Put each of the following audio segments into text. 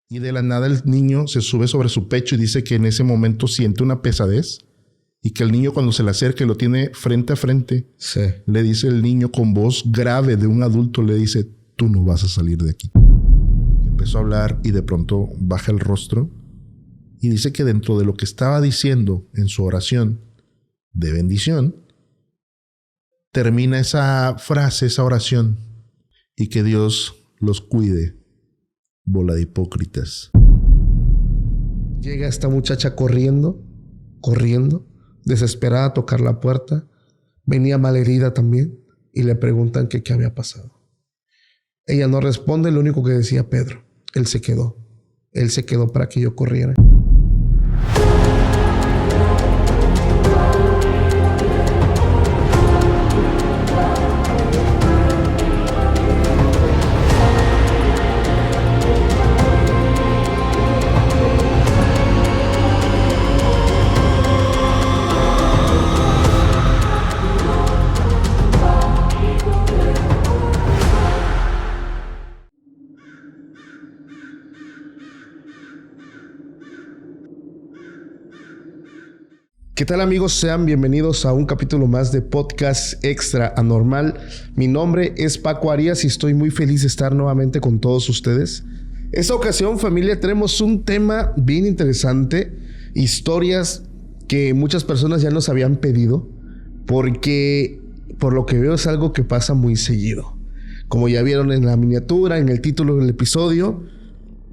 Y de la nada el niño se sube sobre su pecho y dice que en ese momento siente una pesadez y que el niño cuando se le acerca y lo tiene frente a frente, Sí. le dice el niño con voz grave de un adulto, le dice, tú no vas a salir de aquí. Empezó a hablar y de pronto baja el rostro y dice que dentro de lo que estaba diciendo en su oración de bendición, termina esa frase, esa oración, y que Dios los cuide, bola de hipócritas. Llega esta muchacha corriendo, desesperada a tocar la puerta. Venía malherida también y le preguntan que qué había pasado. Ella no responde, lo único que decía Pedro. Él se quedó para que yo corriera. ¿Qué tal, amigos? Sean bienvenidos a un capítulo más de Podcast Extra Anormal. Mi nombre es Paco Arias y estoy muy feliz de estar nuevamente con todos ustedes. Esta ocasión, familia, tenemos un tema bien interesante. Historias que muchas personas ya nos habían pedido, porque por lo que veo es algo que pasa muy seguido. Como ya vieron en la miniatura, en el título del episodio,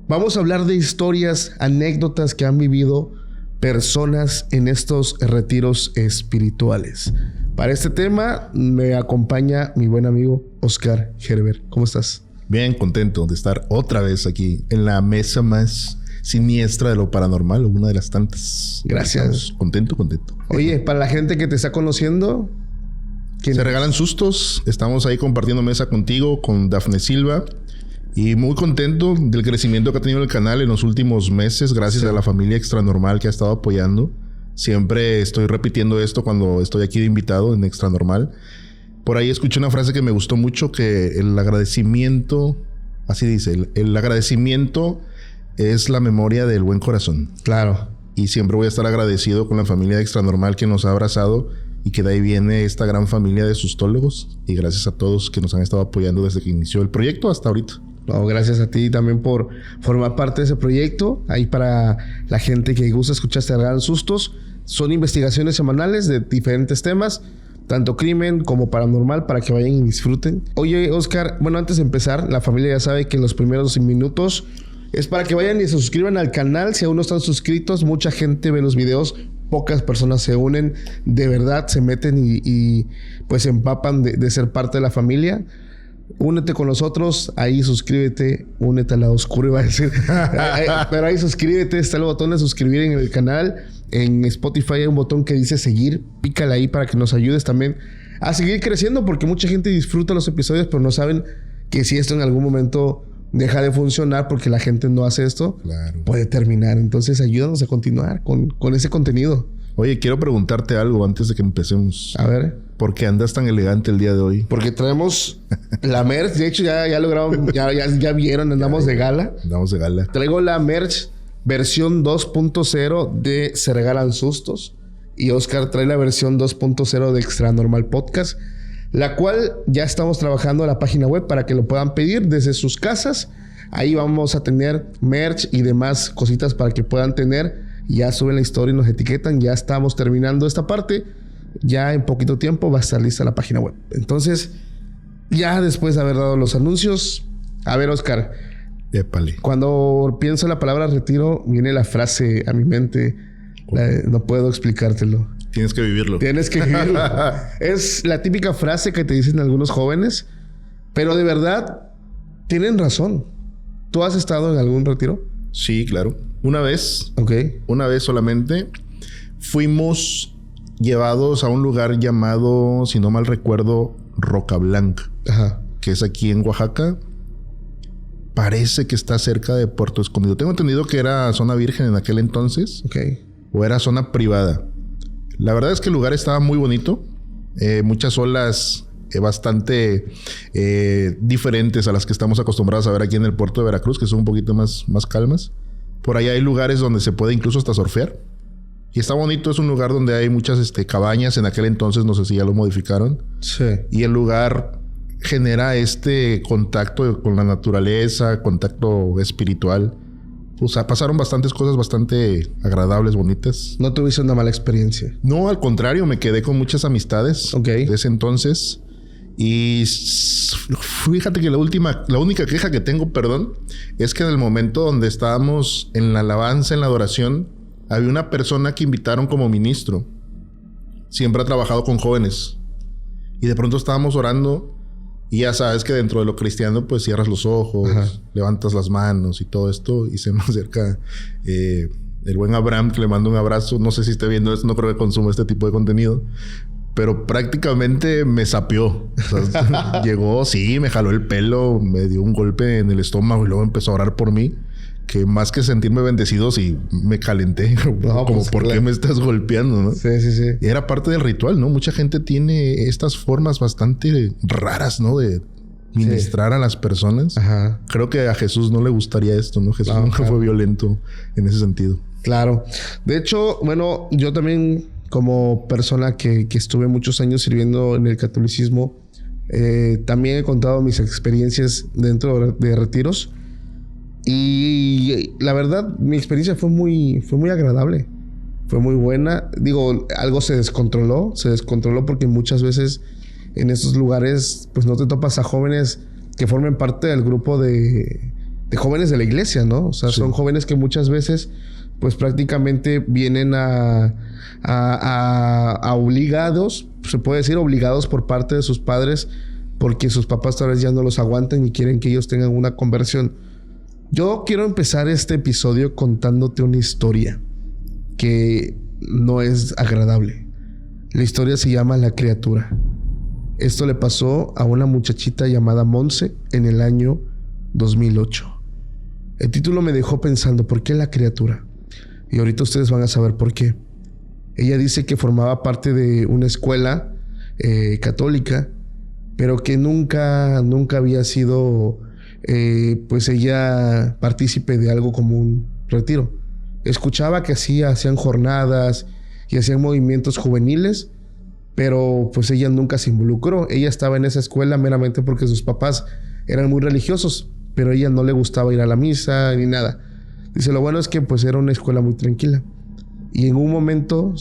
vamos a hablar de historias, anécdotas que han vivido personas en estos retiros espirituales. Para este tema me acompaña mi buen amigo Oscar Gerber. ¿Cómo estás? Bien, contento de estar otra vez aquí en la mesa más siniestra de lo paranormal, una de las tantas. Gracias. Contento. Oye, para la gente que te está conociendo, se regalan sustos. Estamos ahí compartiendo mesa contigo, con Dafne Silva. Y muy contento del crecimiento que ha tenido el canal en los últimos meses, gracias a la familia Extra Normal que ha estado apoyando. Siempre estoy repitiendo esto cuando estoy aquí de invitado en Extra Normal. Por ahí escuché una frase que me gustó mucho, que el agradecimiento, así dice, el agradecimiento es la memoria del buen corazón. Claro. Y siempre voy a estar agradecido con la familia Extra Normal que nos ha abrazado y que de ahí viene esta gran familia de sustólogos. Y gracias a todos que nos han estado apoyando desde que inició el proyecto hasta ahorita. No, gracias a ti también por formar parte de ese proyecto. Ahí para la gente que gusta escuchar Se Regalan Sustos, son investigaciones semanales de diferentes temas, tanto crimen como paranormal, para que vayan y disfruten. Oye, Oscar, bueno, antes de empezar, la familia ya sabe que en los primeros minutos es para que vayan y se suscriban al canal. Si aún no están suscritos, mucha gente ve los videos, pocas personas se unen, de verdad se meten y pues se empapan de ser parte de la familia. Únete con nosotros, ahí suscríbete, únete al lado oscuro, iba a decir. Pero ahí suscríbete, está el botón de suscribir en el canal. En Spotify hay un botón que dice seguir, pícale ahí para que nos ayudes también a seguir creciendo, porque mucha gente disfruta los episodios, pero no saben que si esto en algún momento deja de funcionar porque la gente no hace esto, claro, puede terminar. Entonces ayúdanos a continuar con ese contenido. Oye, quiero preguntarte algo antes de que empecemos. A ver. ¿Por qué andas tan elegante el día de hoy? Porque traemos la merch. De hecho, ya lograron, ya vieron, andamos de gala. Andamos de gala. Traigo la merch versión 2.0 de Se Regalan Sustos. Y Oscar trae la versión 2.0 de Extra Normal Podcast, la cual ya estamos trabajando en la página web para que lo puedan pedir desde sus casas. Ahí vamos a tener merch y demás cositas para que puedan tener. Ya suben la historia y nos etiquetan. Ya estamos terminando esta parte. Ya en poquito tiempo va a estar lista la página web. Entonces, ya después de haber dado los anuncios, a ver, Oscar. Épale. Cuando pienso en la palabra retiro, viene la frase a mi mente. No puedo explicártelo. Tienes que vivirlo. Tienes que vivirlo. Es la típica frase que te dicen algunos jóvenes, pero de verdad tienen razón. ¿Tú has estado en algún retiro? Sí, claro. Una vez. Ok. Una vez solamente. Fuimos llevados a un lugar llamado, si no mal recuerdo, Roca Blanca. Ajá. Que es aquí en Oaxaca. Parece que está cerca de Puerto Escondido. Tengo entendido que era zona virgen en aquel entonces. Ok. O era zona privada. La verdad es que el lugar estaba muy bonito. Muchas olas bastante diferentes a las que estamos acostumbrados a ver aquí en el puerto de Veracruz, que son un poquito más calmas. Por ahí hay lugares donde se puede incluso hasta surfear. Y está bonito, es un lugar donde hay muchas cabañas. En aquel entonces, no sé si ya lo modificaron. Sí. Y el lugar genera contacto con la naturaleza, contacto espiritual. O sea, pasaron bastantes cosas bastante agradables, bonitas. ¿No tuviste una mala experiencia? No, al contrario, me quedé con muchas amistades de ese entonces. Y fíjate que la única queja que tengo, es que en el momento donde estábamos en la alabanza, en la adoración, había una persona que invitaron como ministro. Siempre ha trabajado con jóvenes. Y de pronto estábamos orando. Y ya sabes que dentro de lo cristiano, pues cierras los ojos, levantas las manos y todo esto. Y se me acerca el buen Abraham, que le mando un abrazo. No sé si esté viendo esto, no creo que consuma este tipo de contenido. Pero prácticamente me sapeó. O sea, llegó, sí, me jaló el pelo, me dio un golpe en el estómago y luego empezó a orar por mí. Que más que sentirme bendecido, sí me calenté. No, como, pues, ¿por qué me estás golpeando, no? Sí. Y era parte del ritual, ¿no? Mucha gente tiene estas formas bastante raras, ¿no? De ministrar a las personas. Ajá. Creo que a Jesús no le gustaría esto, ¿no? Jesús nunca fue violento en ese sentido. Claro. De hecho, bueno, yo también, como persona que estuve muchos años sirviendo en el catolicismo, también he contado mis experiencias dentro de retiros. Y la verdad, mi experiencia fue muy agradable. Fue muy buena. Digo, algo se descontroló porque muchas veces en estos lugares, pues no te topas a jóvenes que formen parte del grupo de jóvenes de la iglesia, ¿no? O sea, son jóvenes que muchas veces, pues prácticamente vienen a obligados, se puede decir obligados por parte de sus padres, porque sus papás tal vez ya no los aguantan y quieren que ellos tengan una conversión. Yo quiero empezar este episodio contándote una historia que no es agradable. La historia se llama La Criatura. Esto le pasó a una muchachita llamada Monse en el año 2008. El título me dejó pensando, ¿por qué La Criatura? Y ahorita ustedes van a saber por qué. Ella dice que formaba parte de una escuela católica, pero que nunca había sido... pues ella partícipe de algo como un retiro. Escuchaba que hacían jornadas y hacían movimientos juveniles, pero pues ella nunca se involucró. Ella estaba en esa escuela meramente porque sus papás eran muy religiosos, pero a ella no le gustaba ir a la misa ni nada. Dice, lo bueno es que pues era una escuela muy tranquila. Y en un momento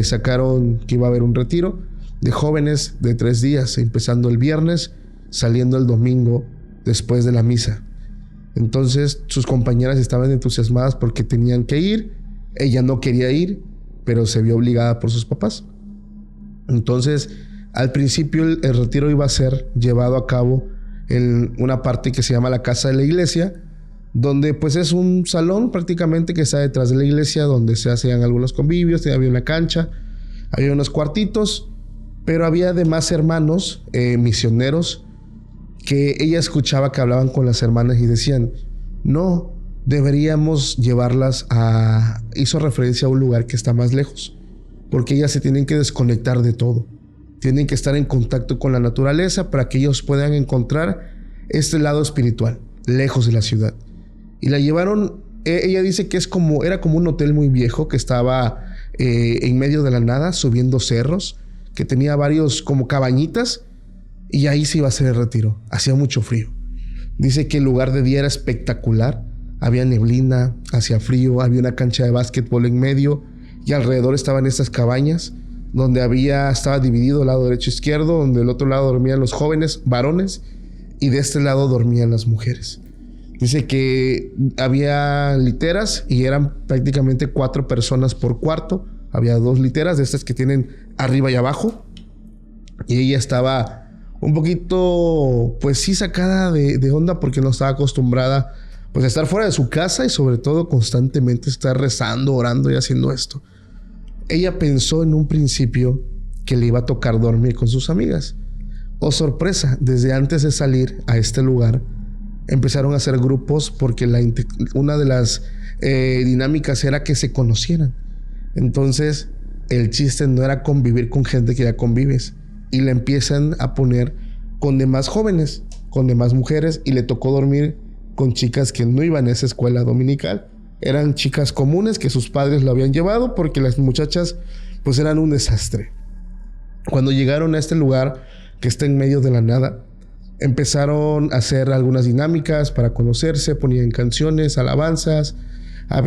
sacaron que iba a haber un retiro de jóvenes de 3 días, empezando el viernes, saliendo el domingo después de la misa. Entonces sus compañeras estaban entusiasmadas porque tenían que ir. Ella no quería ir, pero se vio obligada por sus papás. Entonces, al principio el retiro iba a ser llevado a cabo en una parte que se llama la casa de la iglesia, donde pues es un salón prácticamente que está detrás de la iglesia, donde se hacían algunos convivios. Había una cancha, había unos cuartitos, pero había además hermanos misioneros que ella escuchaba que hablaban con las hermanas y decían, no, deberíamos llevarlas a... Hizo referencia a un lugar que está más lejos, porque ellas se tienen que desconectar de todo. Tienen que estar en contacto con la naturaleza para que ellos puedan encontrar este lado espiritual, lejos de la ciudad. Y la llevaron, ella dice que era como un hotel muy viejo que estaba en medio de la nada, subiendo cerros, que tenía varios como cabañitas, y ahí se iba a hacer el retiro. Hacía mucho frío. Dice que el lugar de día era espectacular. Había neblina, hacía frío, había una cancha de básquetbol en medio y alrededor estaban estas cabañas donde estaba dividido el lado derecho e izquierdo, donde del otro lado dormían los jóvenes varones y de este lado dormían las mujeres. Dice que había literas y eran prácticamente 4 personas por cuarto. Había 2 literas de estas que tienen arriba y abajo, y ella estaba un poquito, pues sí, sacada de onda porque no estaba acostumbrada pues a estar fuera de su casa y sobre todo constantemente estar rezando, orando y haciendo esto. Ella pensó en un principio que le iba a tocar dormir con sus amigas. Oh, sorpresa, desde antes de salir a este lugar empezaron a hacer grupos porque una de las dinámicas era que se conocieran. Entonces el chiste no era convivir con gente que ya convives, y la empiezan a poner con demás jóvenes, con demás mujeres, y le tocó dormir con chicas que no iban a esa escuela dominical. Eran chicas comunes que sus padres lo habían llevado porque las muchachas pues eran un desastre. Cuando llegaron a este lugar que está en medio de la nada, empezaron a hacer algunas dinámicas para conocerse, ponían canciones, alabanzas.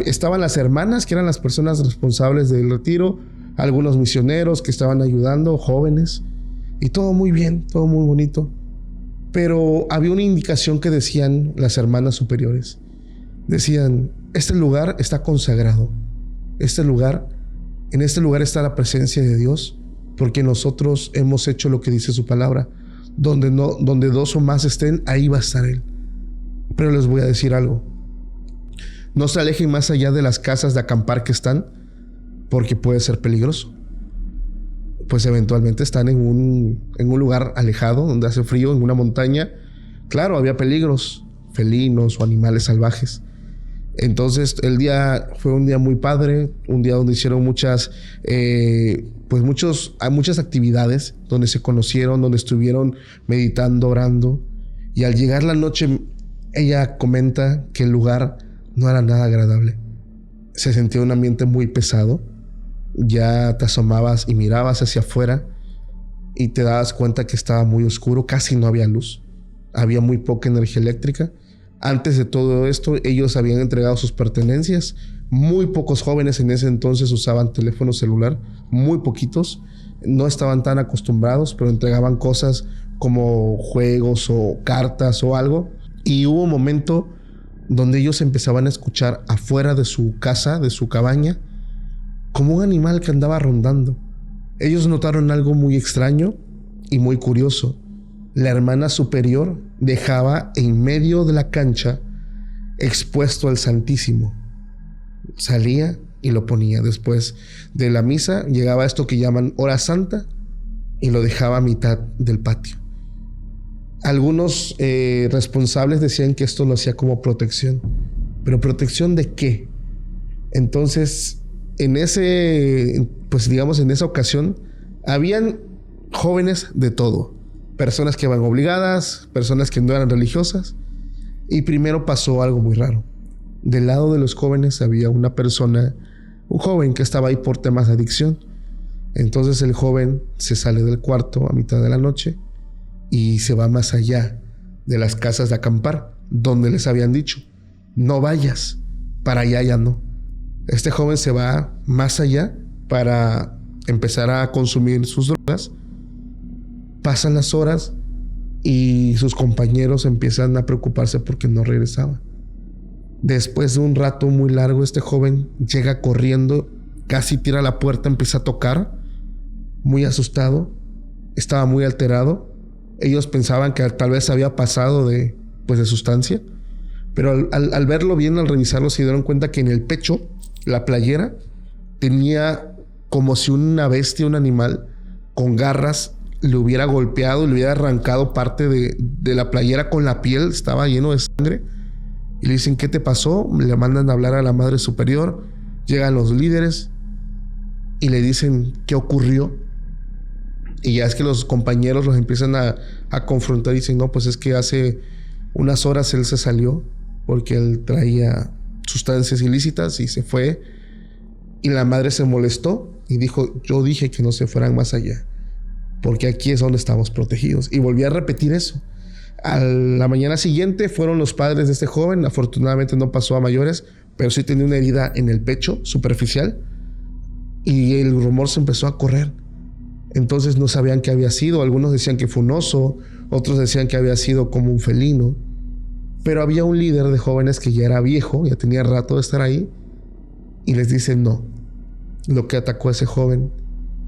Estaban las hermanas, que eran las personas responsables del retiro, algunos misioneros que estaban ayudando, jóvenes, y todo muy bien, todo muy bonito. Pero había una indicación que decían las hermanas superiores. Decían, este lugar está consagrado. En este lugar está la presencia de Dios, porque nosotros hemos hecho lo que dice su palabra. Donde 2 o más estén, ahí va a estar Él. Pero les voy a decir algo. No se alejen más allá de las casas de acampar que están, porque puede ser peligroso. Pues eventualmente están en un lugar alejado, donde hace frío, en una montaña. Claro, había peligros, felinos o animales salvajes. Entonces el día fue un día muy padre, un día donde hicieron muchas actividades, donde se conocieron, donde estuvieron meditando, orando. Y al llegar la noche, ella comenta que el lugar no era nada agradable. Se sentía un ambiente muy pesado. Ya te asomabas y mirabas hacia afuera y te dabas cuenta que estaba muy oscuro, casi no había luz, había muy poca energía eléctrica. Antes de todo esto, ellos habían entregado sus pertenencias. Muy pocos jóvenes en ese entonces usaban teléfono celular, muy poquitos. No estaban tan acostumbrados, pero entregaban cosas como juegos o cartas o algo. Y hubo un momento donde ellos empezaban a escuchar afuera de su casa, de su cabaña, como un animal que andaba rondando. Ellos notaron algo muy extraño y muy curioso. La hermana superior dejaba en medio de la cancha expuesto al Santísimo. Salía y lo ponía. Después de la misa llegaba esto que llaman hora santa y lo dejaba a mitad del patio. Algunos responsables decían que esto lo hacía como protección. ¿Pero protección de qué? Entonces, en esa ocasión, habían jóvenes de todo. Personas que iban obligadas, personas que no eran religiosas. Y primero pasó algo muy raro. Del lado de los jóvenes había un joven que estaba ahí por temas de adicción. Entonces el joven se sale del cuarto a mitad de la noche y se va más allá de las casas de acampar, donde les habían dicho, no vayas, para allá ya no. Este joven se va más allá para empezar a consumir sus drogas. Pasan las horas y sus compañeros empiezan a preocuparse porque no regresaba. Después de un rato muy largo, este joven llega corriendo, casi tira la puerta, empieza a tocar, muy asustado, estaba muy alterado. Ellos pensaban que tal vez había pasado de sustancia, pero al verlo bien, al revisarlo, se dieron cuenta que en el pecho, la playera, tenía como si una bestia, un animal con garras, le hubiera golpeado, le hubiera arrancado parte de la playera con la piel, estaba lleno de sangre. Y le dicen, ¿qué te pasó? Le mandan a hablar a la madre superior. Llegan los líderes y le dicen, ¿qué ocurrió? Y ya es que los compañeros los empiezan a confrontar y dicen, no, pues es que hace unas horas él se salió porque él traía sustancias ilícitas y se fue. Y la madre se molestó y dijo, yo dije que no se fueran más allá, porque aquí es donde estamos protegidos. Y volví a repetir eso. A la mañana siguiente fueron los padres de este joven. Afortunadamente no pasó a mayores, pero sí tenía una herida en el pecho superficial. Y el rumor se empezó a correr. Entonces no sabían qué había sido. Algunos decían que fue un oso, otros decían que había sido como un felino. Pero había un líder de jóvenes que ya era viejo, ya tenía rato de estar ahí, y les dice, no, lo que atacó a ese joven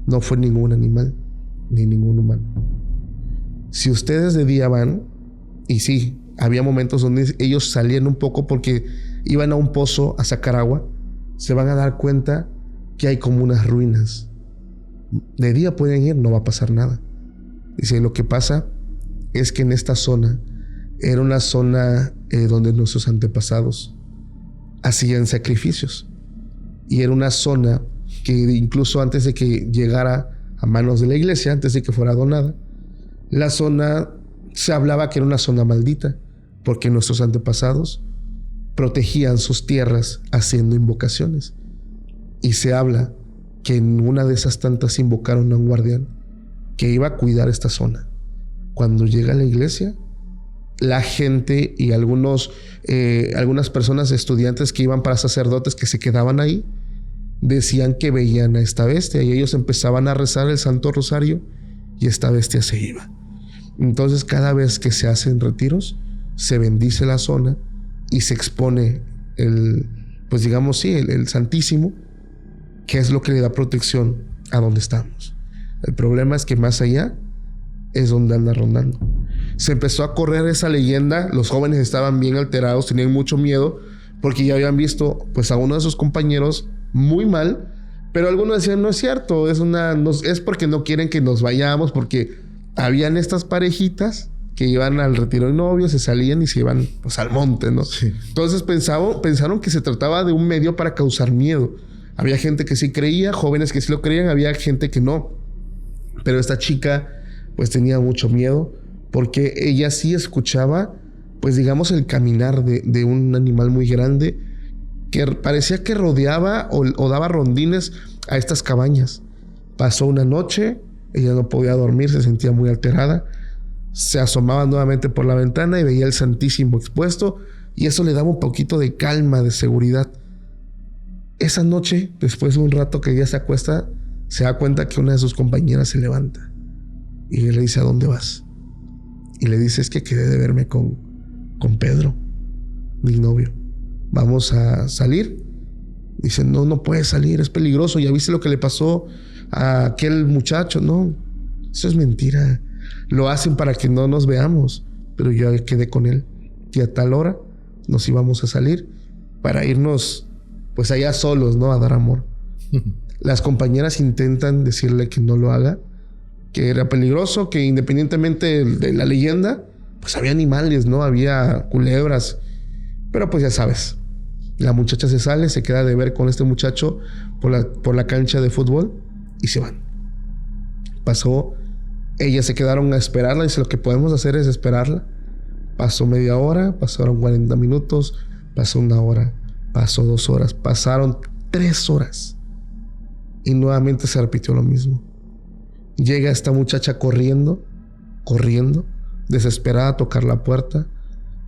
no fue ningún animal ni ningún humano. Si ustedes de día van, y sí, había momentos donde ellos salían un poco porque iban a un pozo a sacar agua, se van a dar cuenta que hay como unas ruinas. De día pueden ir, no va a pasar nada. Dice, lo que pasa es que en esta zona era una zona donde nuestros antepasados hacían sacrificios. Y era una zona que incluso antes de que llegara a manos de la iglesia antes de que fuera donada. La zona se hablaba que era una zona maldita porque nuestros antepasados protegían sus tierras haciendo invocaciones. Y se habla que en una de esas tantas invocaron a un guardián que iba a cuidar esta zona. Cuando llega a la iglesia, la gente y algunas personas, estudiantes que iban para sacerdotes que se quedaban ahí, decían que veían a esta bestia y ellos empezaban a rezar el Santo Rosario y esta bestia se iba. Entonces, cada vez que se hacen retiros, se bendice la zona y se expone el Santísimo, que es lo que le da protección a donde estamos. El problema es que más allá es donde anda rondando. Se empezó a correr esa leyenda, los jóvenes estaban bien alterados, tenían mucho miedo, porque ya habían visto pues a uno de sus compañeros muy mal, pero algunos decían, no es cierto, es porque no quieren que nos vayamos, porque habían estas parejitas que iban al retiro de novios, se salían y se iban pues al monte, ¿no? Sí. Entonces pensaron que se trataba de un medio para causar miedo. Había gente que sí creía, jóvenes que sí lo creían, había gente que no. Pero esta chica pues tenía mucho miedo porque ella sí escuchaba pues digamos el caminar de un animal muy grande que parecía que rodeaba o daba rondines a estas cabañas. Pasó una noche, ella no podía dormir, se sentía muy alterada. Se asomaba nuevamente por la ventana y veía el Santísimo expuesto y eso le daba un poquito de calma, de seguridad. Esa noche, después de un rato que ella se acuesta, se da cuenta que una de sus compañeras se levanta y le dice, ¿a dónde vas? Y le dice, es que quedé de verme con Pedro, mi novio. ¿Vamos a salir? Dice, no puedes salir, es peligroso. ¿Ya viste lo que le pasó a aquel muchacho? No, eso es mentira. Lo hacen para que no nos veamos. Pero yo quedé con él y a tal hora nos íbamos a salir para irnos pues allá solos, ¿no? A dar amor. Las compañeras intentan decirle que no lo haga, que era peligroso, que independientemente de la leyenda, pues había animales, ¿no? Había culebras. Pero pues ya sabes, la muchacha se sale, se queda de ver con este muchacho por la cancha de fútbol y se van. Pasó, ellas se quedaron a esperarla y dice, lo que podemos hacer es esperarla. Pasó media hora, pasaron 40 minutos, pasó una hora, pasó 2 horas, pasaron 3 horas. Y nuevamente se repitió lo mismo. Llega esta muchacha corriendo, desesperada a tocar la puerta.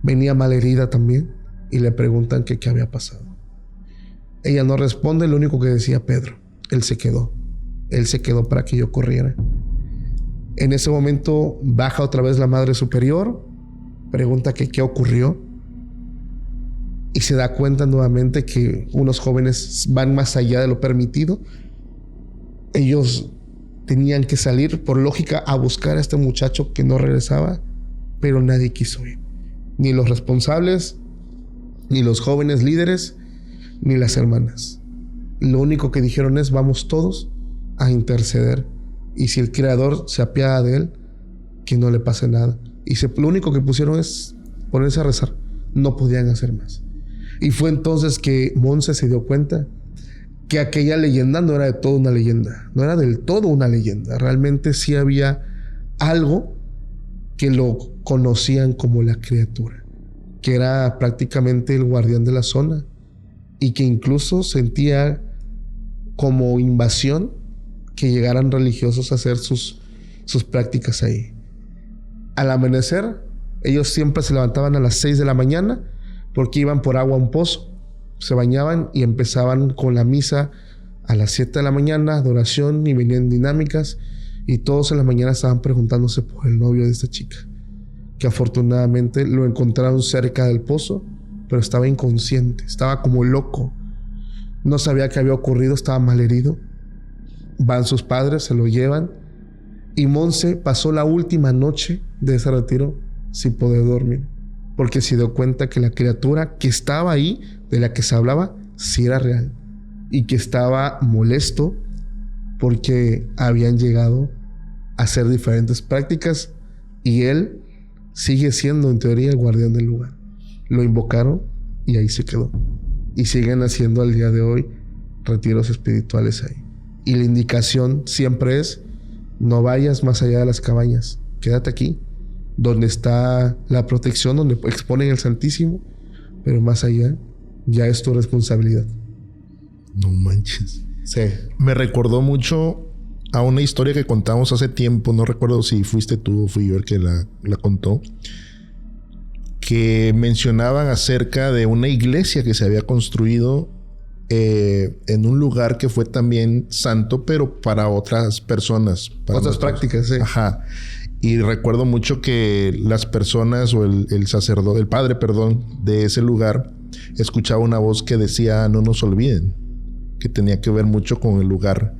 Venía malherida también y le preguntan que qué había pasado. Ella no responde, lo único que decía Pedro. Él se quedó para que yo corriera. En ese momento baja otra vez la Madre Superior, pregunta que qué ocurrió y se da cuenta nuevamente que unos jóvenes van más allá de lo permitido. Ellos tenían que salir por lógica a buscar a este muchacho que no regresaba, pero nadie quiso ir. Ni los responsables, ni los jóvenes líderes, ni las hermanas. Lo único que dijeron es, vamos todos a interceder. Y si el Creador se apiada de él, que no le pase nada. Y lo único que pusieron es ponerse a rezar. No podían hacer más. Y fue entonces que Monse se dio cuenta que aquella leyenda no era de todo una leyenda. No era del todo una leyenda. Realmente sí había algo que lo conocían como la criatura, que era prácticamente el guardián de la zona y que incluso sentía como invasión que llegaran religiosos a hacer sus prácticas ahí. Al amanecer, ellos siempre se levantaban a las 6 de la mañana porque iban por agua a un pozo, se bañaban y empezaban con la misa a las 7 de la mañana, adoración, y venían dinámicas y todos en la mañana estaban preguntándose por el novio de esta chica, que afortunadamente lo encontraron cerca del pozo, pero estaba inconsciente, estaba como loco, no sabía qué había ocurrido, estaba malherido. Van sus padres, se lo llevan y Monse pasó la última noche de ese retiro sin poder dormir, porque se dio cuenta que la criatura que estaba ahí, de la que se hablaba, sí era real y que estaba molesto porque habían llegado a hacer diferentes prácticas y él sigue siendo en teoría el guardián del lugar. Lo invocaron y ahí se quedó y siguen haciendo al día de hoy retiros espirituales ahí. Y la indicación siempre es no vayas más allá de las cabañas. Quédate aquí, donde está la protección, donde exponen el Santísimo. Pero más allá, ya es tu responsabilidad. No manches. Sí. Me recordó mucho a una historia que contamos hace tiempo. No recuerdo si fuiste tú o fui yo el que la contó. Que mencionaban acerca de una iglesia que se había construido en un lugar que fue también santo, pero para otras personas. Para otras prácticas, sí. Ajá. Y recuerdo mucho que las personas o el sacerdote, el padre, perdón, de ese lugar, escuchaba una voz que decía, no nos olviden, que tenía que ver mucho con el lugar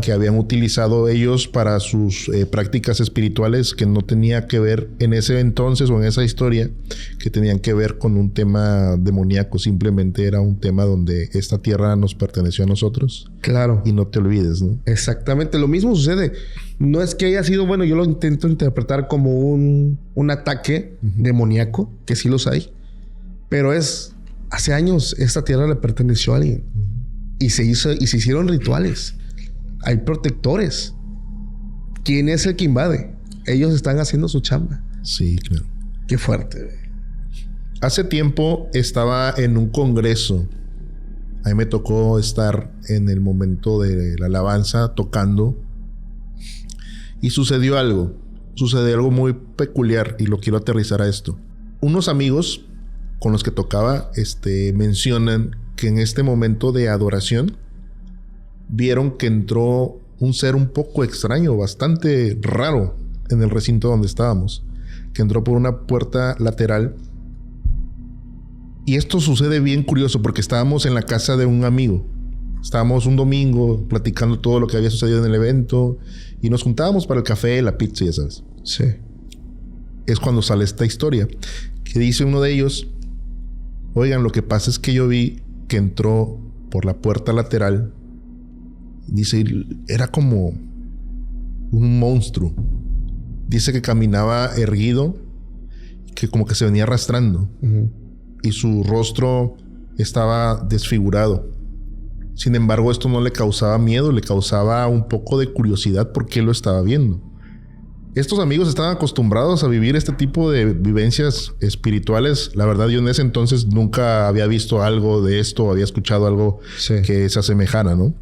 que habían utilizado ellos para sus prácticas espirituales, que no tenía que ver en ese entonces o en esa historia, que tenían que ver con un tema demoníaco. Simplemente era un tema donde esta tierra nos perteneció a nosotros. Claro. Y no te olvides, ¿no? Exactamente. Lo mismo sucede. No es que haya sido, bueno, yo lo intento interpretar como un ataque demoníaco, que sí los hay. Pero hace años esta tierra le perteneció a alguien. Y se hicieron rituales. Hay protectores. ¿Quién es el que invade? Ellos están haciendo su chamba. Sí, claro. Qué fuerte. Hace tiempo estaba en un congreso. A mí me tocó estar en el momento de la alabanza tocando. Y sucedió algo. Sucedió algo muy peculiar y lo quiero aterrizar a esto. Unos amigos con los que tocaba mencionan que en este momento de adoración vieron que entró un ser un poco extraño, bastante raro en el recinto donde estábamos, que entró por una puerta lateral. Y esto sucede bien curioso porque estábamos en la casa de un amigo. Estábamos un domingo platicando todo lo que había sucedido en el evento y nos juntábamos para el café, la pizza, ya sabes. Sí. Es cuando sale esta historia que dice uno de ellos: oigan, lo que pasa es que yo vi que entró por la puerta lateral. Dice, era como un monstruo. Dice que caminaba erguido, que como que se venía arrastrando. Y su rostro estaba desfigurado. Sin embargo, esto no le causaba miedo, le causaba un poco de curiosidad porque él lo estaba viendo. Estos amigos estaban acostumbrados a vivir este tipo de vivencias espirituales. La verdad, yo en ese entonces nunca había visto algo de esto, había escuchado algo que se asemejara, ¿no?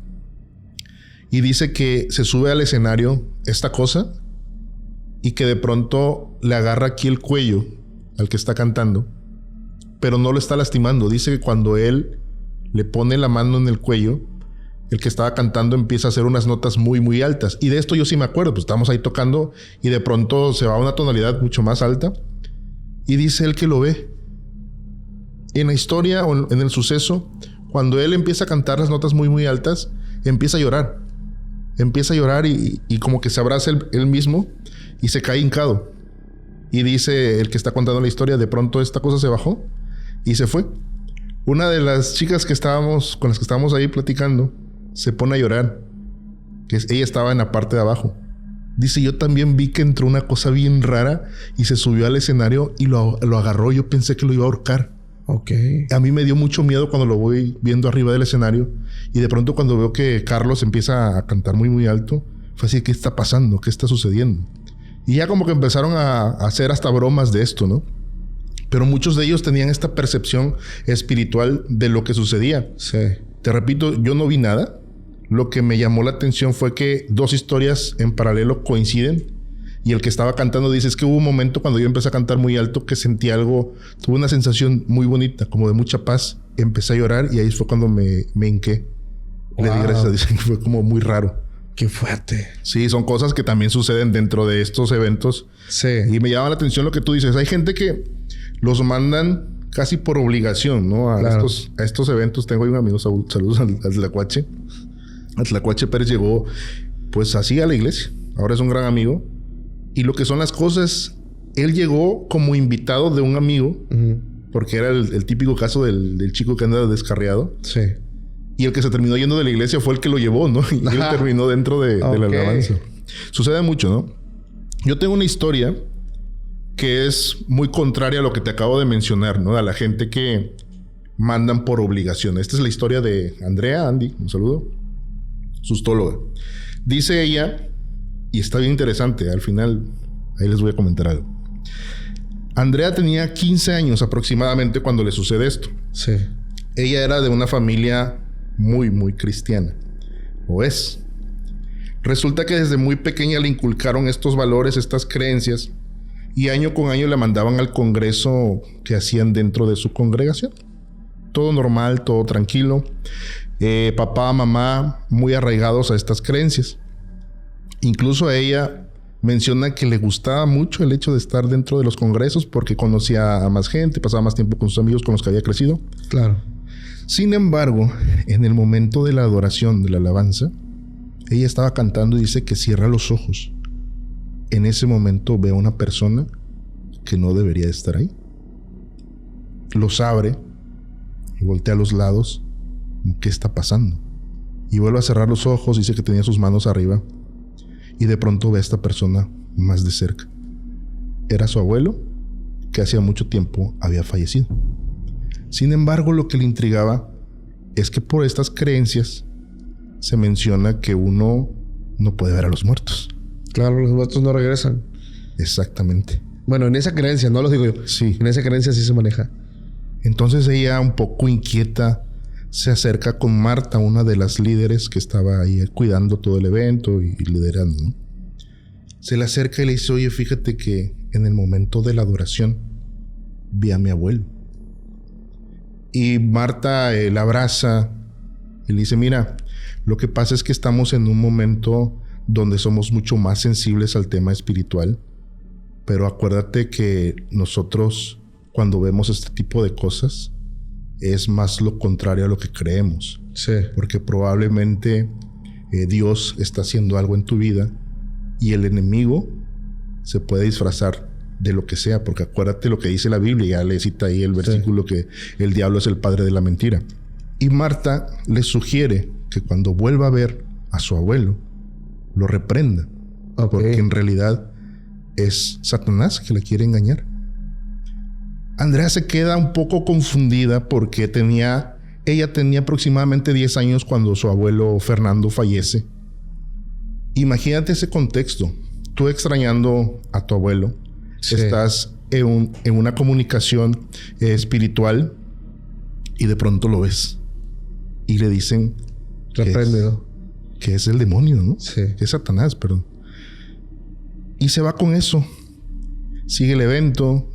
Y dice que se sube al escenario esta cosa y que de pronto le agarra aquí el cuello al que está cantando, pero no lo está lastimando. Dice que cuando él le pone la mano en el cuello, el que estaba cantando empieza a hacer unas notas muy, muy altas. Y de esto yo sí me acuerdo, pues estábamos ahí tocando y de pronto se va a una tonalidad mucho más alta. Y dice él que lo ve. En la historia o en el suceso, cuando él empieza a cantar las notas muy, muy altas, empieza a llorar. Empieza a llorar y como que se abraza él mismo y se cae hincado. Y dice el que está contando la historia, de pronto esta cosa se bajó y se fue. Una de las chicas con las que estábamos ahí platicando se pone a llorar. Ella estaba en la parte de abajo. Dice, yo también vi que entró una cosa bien rara y se subió al escenario y lo agarró. Yo pensé que lo iba a ahorcar. Ok. A mí me dio mucho miedo cuando lo voy viendo arriba del escenario. Y de pronto cuando veo que Carlos empieza a cantar muy, muy alto, fue así, ¿qué está pasando? ¿Qué está sucediendo? Y ya como que empezaron a hacer hasta bromas de esto, ¿no? Pero muchos de ellos tenían esta percepción espiritual de lo que sucedía. Sí. Te repito, yo no vi nada. Lo que me llamó la atención fue que dos historias en paralelo coinciden. Y el que estaba cantando dice, es que hubo un momento cuando yo empecé a cantar muy alto que sentí algo, tuve una sensación muy bonita, como de mucha paz. Empecé a llorar y ahí fue cuando me hinqué. Wow. Le di gracias a Dios. Fue como muy raro. Qué fuerte. Sí, son cosas que también suceden dentro de estos eventos. Sí. Y me llama la atención lo que tú dices. Hay gente que los mandan casi por obligación, ¿no? A estos eventos. Tengo ahí un amigo, saludos al Tlacuache. Al Tlacuache Pérez llegó pues así a la iglesia. Ahora es un gran amigo. Y lo que son las cosas, él llegó como invitado de un amigo, porque era el típico caso del chico que anda descarriado. Sí. Y el que se terminó yendo de la iglesia fue el que lo llevó, ¿no? Y él terminó dentro de la alabanza. Sucede mucho, ¿no? Yo tengo una historia que es muy contraria a lo que te acabo de mencionar, ¿no? A la gente que mandan por obligación. Esta es la historia de Andrea, Andy, un saludo, sustóloga. Dice ella Y está bien interesante. Al final, ahí les voy a comentar algo. Andrea tenía 15 años aproximadamente cuando le sucede esto. Sí. Ella era de una familia muy, muy cristiana. O es. Resulta que desde muy pequeña le inculcaron estos valores, estas creencias, y año con año la mandaban al congreso que hacían dentro de su congregación. Todo normal, todo tranquilo. Papá, mamá, muy arraigados a estas creencias. Incluso a ella menciona que le gustaba mucho el hecho de estar dentro de los congresos porque conocía a más gente, pasaba más tiempo con sus amigos con los que había crecido. Claro. Sin embargo, en el momento de la adoración, de la alabanza, ella estaba cantando y dice que cierra los ojos. En ese momento ve a una persona que no debería de estar ahí. Los abre y voltea a los lados. ¿Qué está pasando? Y vuelve a cerrar los ojos. Dice que tenía sus manos arriba. Y de pronto ve a esta persona más de cerca. Era su abuelo, que hacía mucho tiempo había fallecido. Sin embargo, lo que le intrigaba es que por estas creencias se menciona que uno no puede ver a los muertos. Claro, los muertos no regresan. Exactamente. Bueno, en esa creencia, no lo digo yo. Sí. En esa creencia sí se maneja. Entonces ella, un poco inquieta, se acerca con Marta, una de las líderes que estaba ahí cuidando todo el evento y liderando, ¿no? Se le acerca y le dice, oye, fíjate que en el momento de la adoración vi a mi abuelo. Y Marta la abraza y le dice, mira, lo que pasa es que estamos en un momento donde somos mucho más sensibles al tema espiritual, pero acuérdate que nosotros cuando vemos este tipo de cosas es más lo contrario a lo que creemos. Sí. Porque probablemente Dios está haciendo algo en tu vida y el enemigo se puede disfrazar de lo que sea, porque acuérdate lo que dice la Biblia, ya le cita ahí el versículo que el diablo es el padre de la mentira. Y Marta le sugiere que cuando vuelva a ver a su abuelo, lo reprenda. Okay. Porque en realidad es Satanás que le quiere engañar. Andrea se queda un poco confundida porque ella tenía aproximadamente 10 años cuando su abuelo Fernando fallece. Imagínate ese contexto. Tú extrañando a tu abuelo, sí, estás en una comunicación espiritual y de pronto lo ves. Y le dicen que es el demonio, ¿no? Sí. Que es Satanás, perdón. Y se va con eso. Sigue el evento.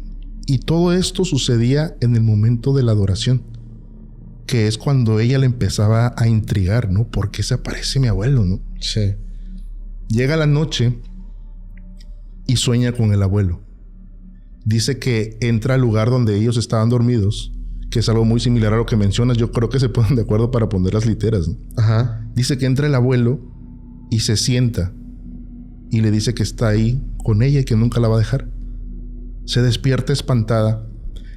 Y todo esto sucedía en el momento de la adoración, que es cuando ella le empezaba a intrigar, ¿no? ¿Por qué se aparece mi abuelo, no? Sí. Llega la noche y sueña con el abuelo. Dice que entra al lugar donde ellos estaban dormidos, que es algo muy similar a lo que mencionas. Yo creo que se ponen de acuerdo para poner las literas, ¿no? Ajá. Dice que entra el abuelo y se sienta y le dice que está ahí con ella y que nunca la va a dejar. Se despierta espantada,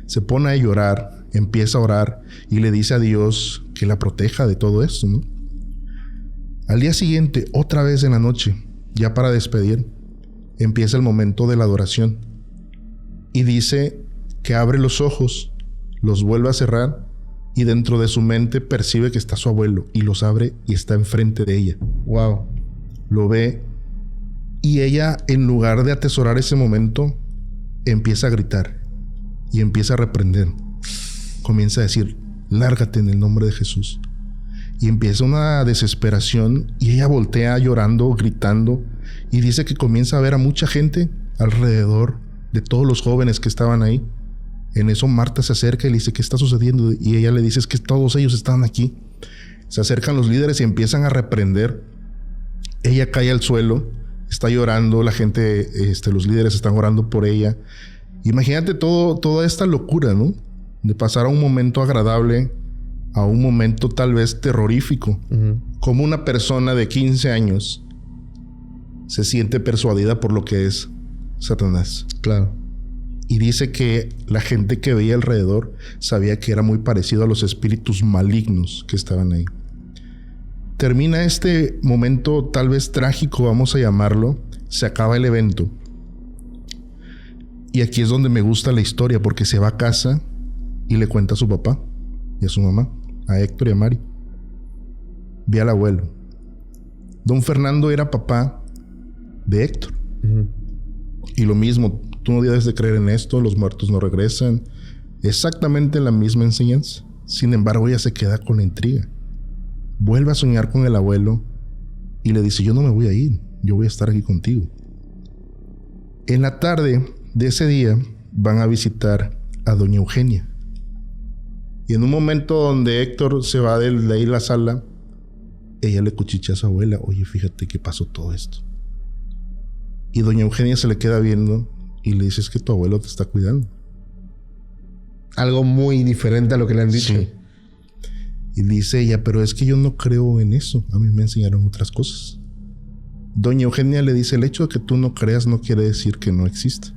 se pone a llorar, empieza a orar y le dice a Dios que la proteja de todo esto, ¿no? Al día siguiente, otra vez en la noche, ya para despedir, empieza el momento de la adoración y dice que abre los ojos, los vuelve a cerrar y dentro de su mente percibe que está su abuelo y los abre y está enfrente de ella. Wow. Lo ve y ella, en lugar de atesorar ese momento, empieza a gritar y empieza a reprender. Comienza a decir, lárgate en el nombre de Jesús. Y empieza una desesperación y ella voltea llorando, gritando y dice que comienza a ver a mucha gente alrededor de todos los jóvenes que estaban ahí. En eso Marta se acerca y le dice, ¿qué está sucediendo? Y ella le dice, es que todos ellos estaban aquí. Se acercan los líderes y empiezan a reprender. Ella cae al suelo, está llorando, la gente, los líderes están orando por ella. Imagínate toda esta locura, ¿no? De pasar a un momento agradable a un momento tal vez terrorífico. Uh-huh. Como una persona de 15 años se siente persuadida por lo que es Satanás. Claro. Y dice que la gente que veía alrededor sabía que era muy parecido a los espíritus malignos que estaban ahí. Termina este momento tal vez trágico, vamos a llamarlo. Se acaba el evento. Y aquí es donde me gusta la historia, porque se va a casa y le cuenta a su papá y a su mamá, a Héctor y a Mari. Vi al abuelo. Don Fernando era papá de Héctor. Y lo mismo, tú no debes de creer en esto, los muertos no regresan. Exactamente la misma enseñanza. Sin embargo, ella se queda con la intriga. Vuelve a soñar con el abuelo y le dice, yo no me voy a ir, yo voy a estar aquí contigo. En la tarde de ese día van a visitar a doña Eugenia. Y en un momento donde Héctor se va de ahí a la sala, ella le cuchichea a su abuela, oye, fíjate que pasó todo esto. Y doña Eugenia se le queda viendo y le dice, es que tu abuelo te está cuidando. Algo muy diferente a lo que le han dicho. Sí. Y dice ella, pero es que yo no creo en eso. A mí me enseñaron otras cosas. Doña Eugenia le dice, el hecho de que tú no creas no quiere decir que no exista.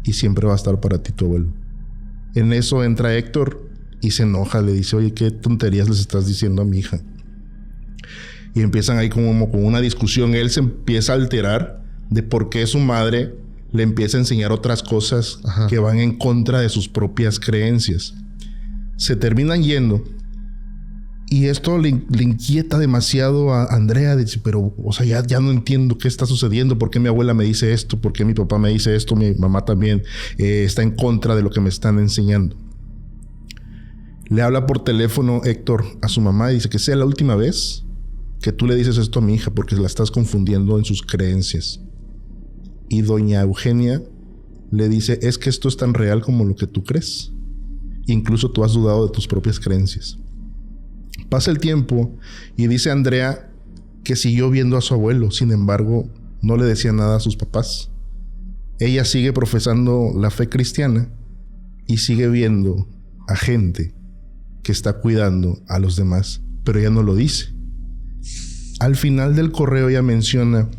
Y siempre va a estar para ti tu abuelo. En eso entra Héctor y se enoja. Le dice, oye, ¿qué tonterías les estás diciendo a mi hija? Y empiezan ahí como con una discusión. Él se empieza a alterar de por qué su madre le empieza a enseñar otras cosas que van en contra de sus propias creencias. Se terminan yendo. Y esto le inquieta demasiado a Andrea. Dice, pero, o sea, ya no entiendo qué está sucediendo. ¿Por qué mi abuela me dice esto? ¿Por qué mi papá me dice esto? Mi mamá también está en contra de lo que me están enseñando. Le habla por teléfono Héctor a su mamá y dice que sea la última vez que tú le dices esto a mi hija porque la estás confundiendo en sus creencias. Y doña Eugenia le dice, es que esto es tan real como lo que tú crees. Incluso tú has dudado de tus propias creencias. Pasa el tiempo y dice Andrea que siguió viendo a su abuelo. Sin embargo, no le decía nada a sus papás. Ella sigue profesando la fe cristiana y sigue viendo a gente que está cuidando a los demás, pero ella no lo dice. Al final del correo ella menciona,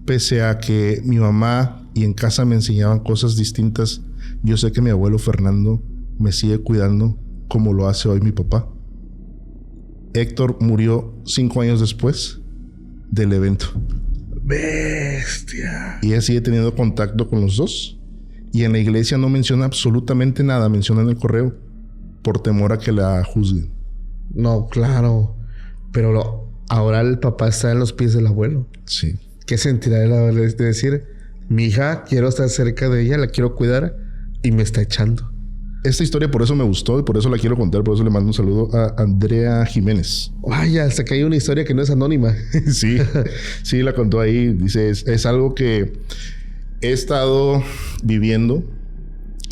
pese a que mi mamá y en casa me enseñaban cosas distintas, yo sé que mi abuelo Fernando me sigue cuidando como lo hace hoy mi papá. Héctor murió 5 años después del evento. Bestia. Y ella sigue teniendo contacto con los dos. Y en la iglesia no menciona absolutamente nada. Menciona en el correo por temor a que la juzguen. No, claro. Pero ahora el papá está en los pies del abuelo. Sí. ¿Qué sentirá él de decir, mi hija, quiero estar cerca de ella, la quiero cuidar y me está echando? Esta historia por eso me gustó y por eso la quiero contar. Por eso le mando un saludo a Andrea Jiménez. Vaya, hasta que hay una historia que no es anónima. Sí, la contó ahí. Dice, es algo que he estado viviendo.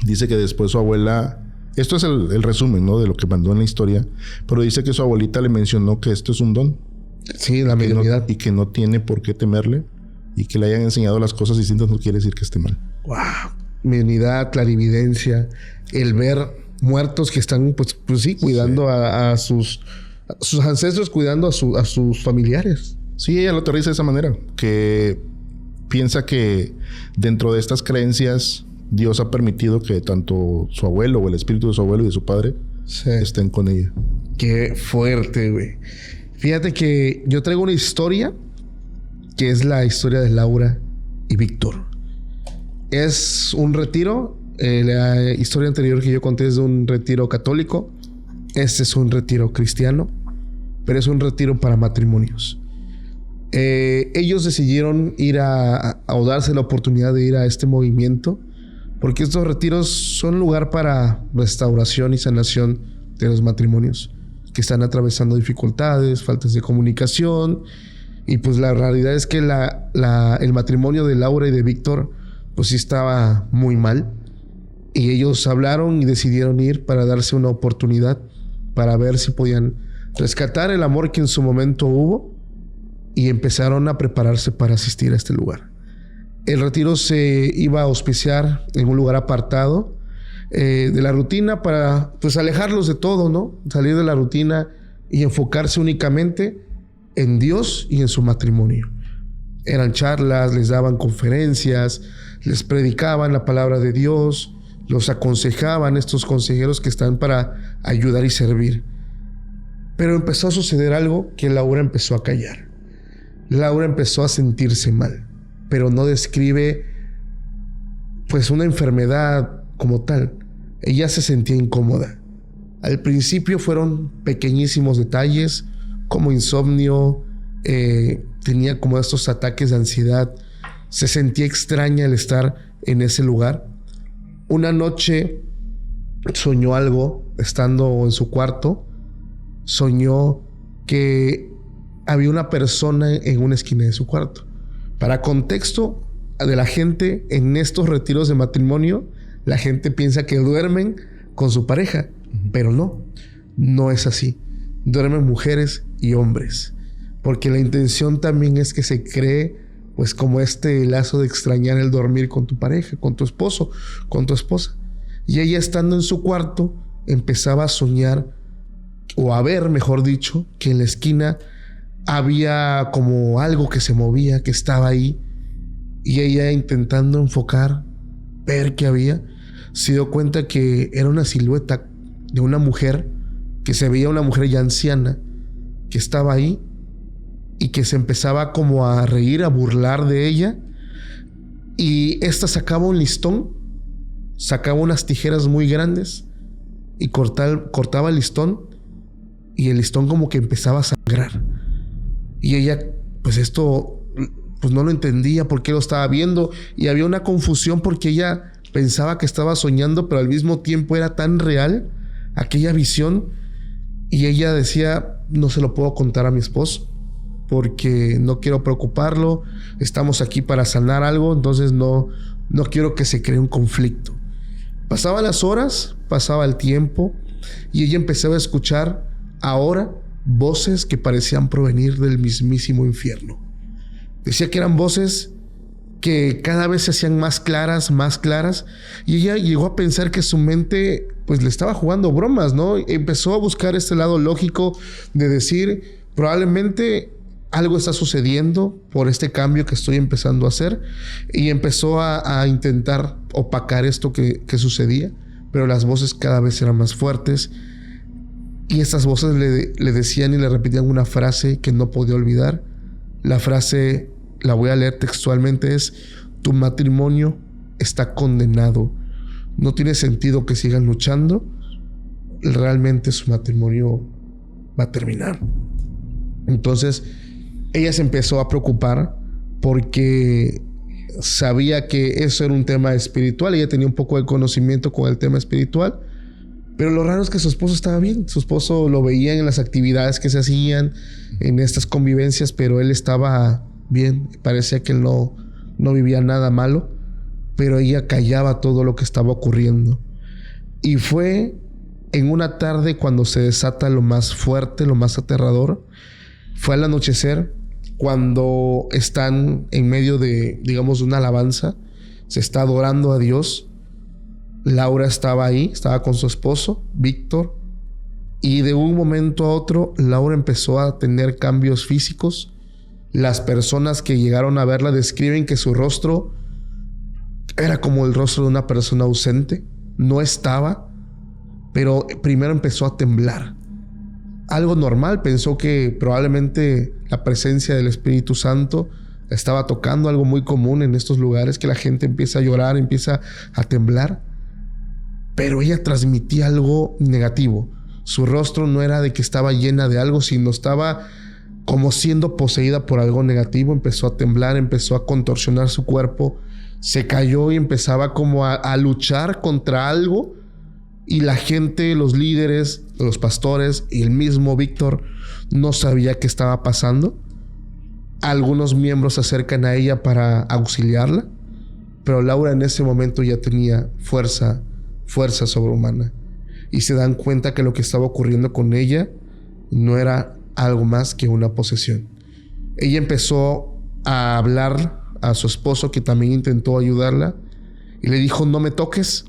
Dice que después su abuela... Esto es el resumen, ¿no? De lo que mandó en la historia. Pero dice que su abuelita le mencionó que esto es un don. Sí, la mediunidad. Y que no tiene por qué temerle. Y que le hayan enseñado las cosas distintas no quiere decir que esté mal. ¡Wow! Mediunidad, clarividencia, el ver muertos que están, pues sí, cuidando a sus ancestros, cuidando a sus familiares. Sí, ella lo aterriza de esa manera, que piensa que dentro de estas creencias Dios ha permitido que tanto su abuelo o el espíritu de su abuelo y de su padre estén con ella. Qué fuerte, güey. Fíjate que yo traigo una historia que es la historia de Laura y Víctor. Es un retiro. La historia anterior que yo conté es de un retiro católico. Este es un retiro cristiano, pero es un retiro para matrimonios. Ellos decidieron ir o darse la oportunidad de ir a este movimiento porque estos retiros son lugar para restauración y sanación de los matrimonios que están atravesando dificultades, faltas de comunicación. Y pues la realidad es que el matrimonio de Laura y de Víctor pues sí estaba muy mal. Y ellos hablaron y decidieron ir para darse una oportunidad para ver si podían rescatar el amor que en su momento hubo, y empezaron a prepararse para asistir a este lugar. El retiro se iba a auspiciar en un lugar apartado de la rutina para pues alejarlos de todo, ¿no? Salir de la rutina y enfocarse únicamente en Dios y en su matrimonio. Eran charlas, les daban conferencias, les predicaban la palabra de Dios, los aconsejaban estos consejeros que están para ayudar y servir. Pero empezó a suceder algo que Laura empezó a callar. Laura empezó a sentirse mal, pero no describe pues una enfermedad como tal. Ella se sentía incómoda. Al principio fueron pequeñísimos detalles como insomnio, tenía como estos ataques de ansiedad se sentía extraña el estar en ese lugar. Una noche soñó algo, estando en su cuarto, soñó que había una persona en una esquina de su cuarto. Para contexto de la gente, en estos retiros de matrimonio, la gente piensa que duermen con su pareja, pero no es así. Duermen mujeres y hombres, porque la intención también es que se cree, pues, como este lazo de extrañar el dormir con tu pareja, con tu esposo, con tu esposa. Y ella, estando en su cuarto, empezaba a soñar, o a ver, mejor dicho, que en la esquina había como algo que se movía, que estaba ahí. Y ella, intentando enfocar, ver qué había, se dio cuenta que era una silueta de una mujer, que se veía una mujer ya anciana, que estaba ahí y que se empezaba como a reír, a burlar de ella. Y esta sacaba un listón, sacaba unas tijeras muy grandes y cortaba el listón, y el listón como que empezaba a sangrar. Y ella, pues esto, pues no lo entendía por qué lo estaba viendo, y había una confusión porque ella pensaba que estaba soñando, pero al mismo tiempo era tan real aquella visión. Y ella decía: no se lo puedo contar a mi esposo porque no quiero preocuparlo, estamos aquí para sanar algo, entonces no quiero que se cree un conflicto. Pasaban las horas, pasaba el tiempo, y ella empezaba a escuchar ahora voces que parecían provenir del mismísimo infierno. Decía que eran voces que cada vez se hacían más claras, y ella llegó a pensar que su mente, pues, le estaba jugando bromas, ¿no? Empezó a buscar este lado lógico de decir: probablemente algo está sucediendo por este cambio que estoy empezando a hacer, y empezó a intentar opacar esto que sucedía, pero las voces cada vez eran más fuertes, y estas voces le decían y le repetían una frase que no podía olvidar. La frase, la voy a leer textualmente, es: tu matrimonio está condenado, no tiene sentido que sigan luchando, realmente su matrimonio va a terminar. Entonces ella se empezó a preocupar porque sabía que eso era un tema espiritual. Ella tenía un poco de conocimiento con el tema espiritual, pero lo raro es que su esposo estaba bien. Su esposo lo veía en las actividades que se hacían, en estas convivencias, pero él estaba bien. Parecía que él no vivía nada malo, pero ella callaba todo lo que estaba ocurriendo. Y fue en una tarde cuando se desata lo más fuerte, lo más aterrador. Fue al anochecer, cuando están en medio de, digamos, una alabanza, se está adorando a Dios. Laura estaba ahí, estaba con su esposo, Víctor, y de un momento a otro, Laura empezó a tener cambios físicos. Las personas que llegaron a verla describen que su rostro era como el rostro de una persona ausente. No estaba, pero primero empezó a temblar. Algo normal, pensó que probablemente la presencia del Espíritu Santo estaba tocando, algo muy común en estos lugares, que la gente empieza a llorar, empieza a temblar. Pero ella transmitía algo negativo. Su rostro no era de que estaba llena de algo, sino estaba como siendo poseída por algo negativo. Empezó a temblar, empezó a contorsionar su cuerpo, se cayó y empezaba como a luchar contra algo. Y la gente, los líderes, los pastores y el mismo Víctor no sabía qué estaba pasando. Algunos miembros se acercan a ella para auxiliarla, pero Laura en ese momento ya tenía fuerza sobrehumana, y se dan cuenta que lo que estaba ocurriendo con ella no era algo más que una posesión. Ella empezó a hablar a su esposo, que también intentó ayudarla, y le dijo: no me toques,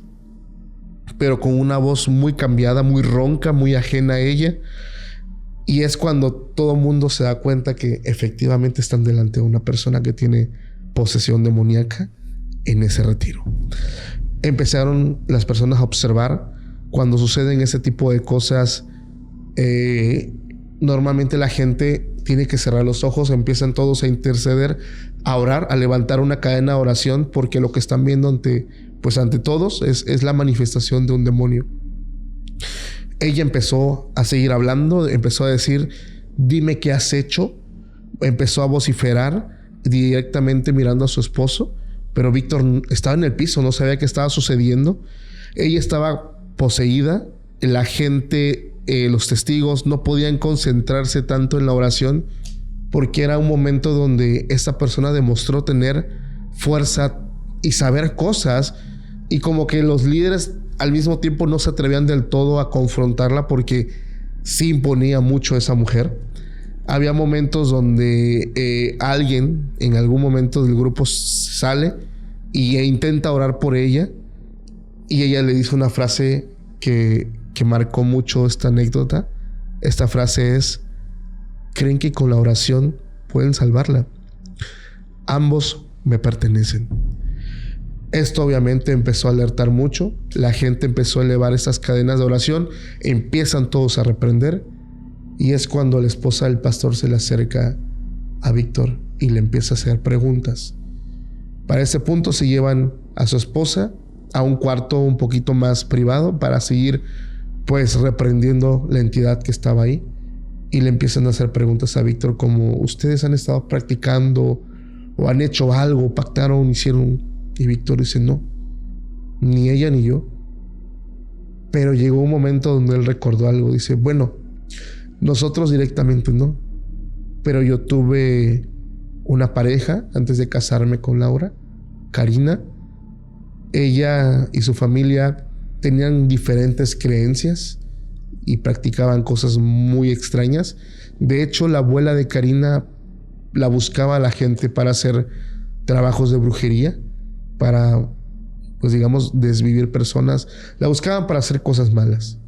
pero con una voz muy cambiada, muy ronca, muy ajena a ella. Y es cuando todo el mundo se da cuenta que efectivamente están delante de una persona que tiene posesión demoníaca en ese retiro. Empezaron las personas a observar cuando suceden ese tipo de cosas. Normalmente la gente tiene que cerrar los ojos, empiezan todos a interceder, a orar, a levantar una cadena de oración, porque lo que están viendo ante todos es la manifestación de un demonio. Ella empezó a seguir hablando, empezó a decir: dime qué has hecho. Empezó a vociferar directamente mirando a su esposo, pero Víctor estaba en el piso, no sabía qué estaba sucediendo. Ella estaba poseída, la gente, los testigos no podían concentrarse tanto en la oración porque era un momento donde esta persona demostró tener fuerza y saber cosas, y como que los líderes al mismo tiempo no se atrevían del todo a confrontarla porque sí imponía mucho esa mujer. Había momentos donde alguien en algún momento del grupo sale e intenta orar por ella, y ella le dice una frase que marcó mucho esta anécdota. Esta frase es: creen que con la oración pueden salvarla. Ambos me pertenecen. Esto obviamente empezó a alertar mucho. La gente empezó a elevar estas cadenas de oración. Empiezan todos a reprender. Y es cuando la esposa del pastor se le acerca a Víctor y le empieza a hacer preguntas. Para ese punto se llevan a su esposa a un cuarto un poquito más privado para seguir pues reprendiendo la entidad que estaba ahí. Y le empiezan a hacer preguntas a Víctor como: ¿ustedes han estado practicando o han hecho algo, pactaron, hicieron? Y Víctor dice: no, ni ella ni yo. Pero llegó un momento donde él recordó algo. Dice: bueno, nosotros directamente no, pero yo tuve una pareja antes de casarme con Laura, Karina. Ella y su familia tenían diferentes creencias y practicaban cosas muy extrañas. De hecho, la abuela de Karina la buscaba a la gente para hacer trabajos de brujería, para, pues digamos, desvivir personas. La buscaban para hacer cosas malas.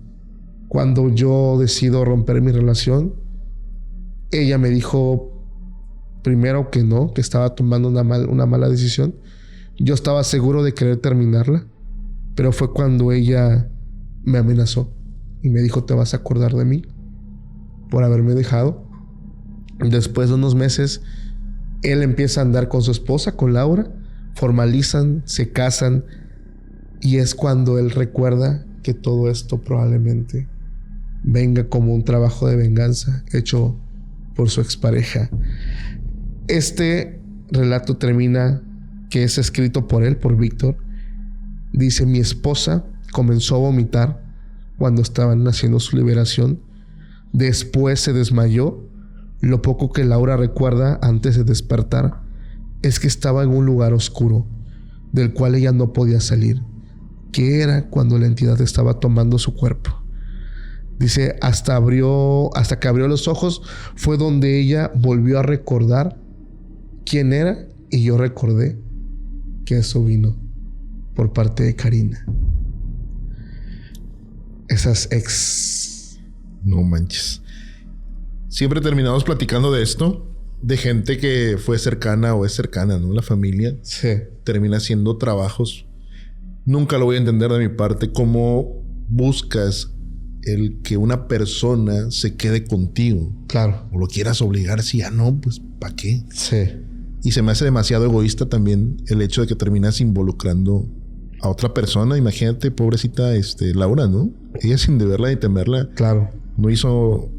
Cuando yo decido romper mi relación, ella me dijo primero que no, que estaba tomando una mala decisión. Yo estaba seguro de querer terminarla, pero fue cuando ella me amenazó y me dijo: te vas a acordar de mí por haberme dejado. Después de unos meses, él empieza a andar con su esposa, con Laura, formalizan, se casan, y es cuando él recuerda que todo esto probablemente venga como un trabajo de venganza hecho por su expareja. Este relato termina, que es escrito por él, por Víctor. Dice: mi esposa comenzó a vomitar cuando estaban haciendo su liberación. Después se desmayó. Lo poco que Laura recuerda antes de despertar es que estaba en un lugar oscuro del cual ella no podía salir, que era cuando la entidad estaba tomando su cuerpo. Dice: hasta que abrió los ojos fue donde ella volvió a recordar quién era, y yo recordé que eso vino por parte de Karina. Esas ex. No manches. Siempre terminamos platicando de esto, de gente que fue cercana o es cercana, ¿no? La familia. Sí. Termina haciendo trabajos. Nunca lo voy a entender de mi parte, cómo buscas el que una persona se quede contigo. Claro. O lo quieras obligar. Si ya no, pues ¿para qué? Sí. Y se me hace demasiado egoísta también el hecho de que terminas involucrando a otra persona. Imagínate, pobrecita Laura, ¿no? Ella, sin deberla ni temerla, claro, no hizo,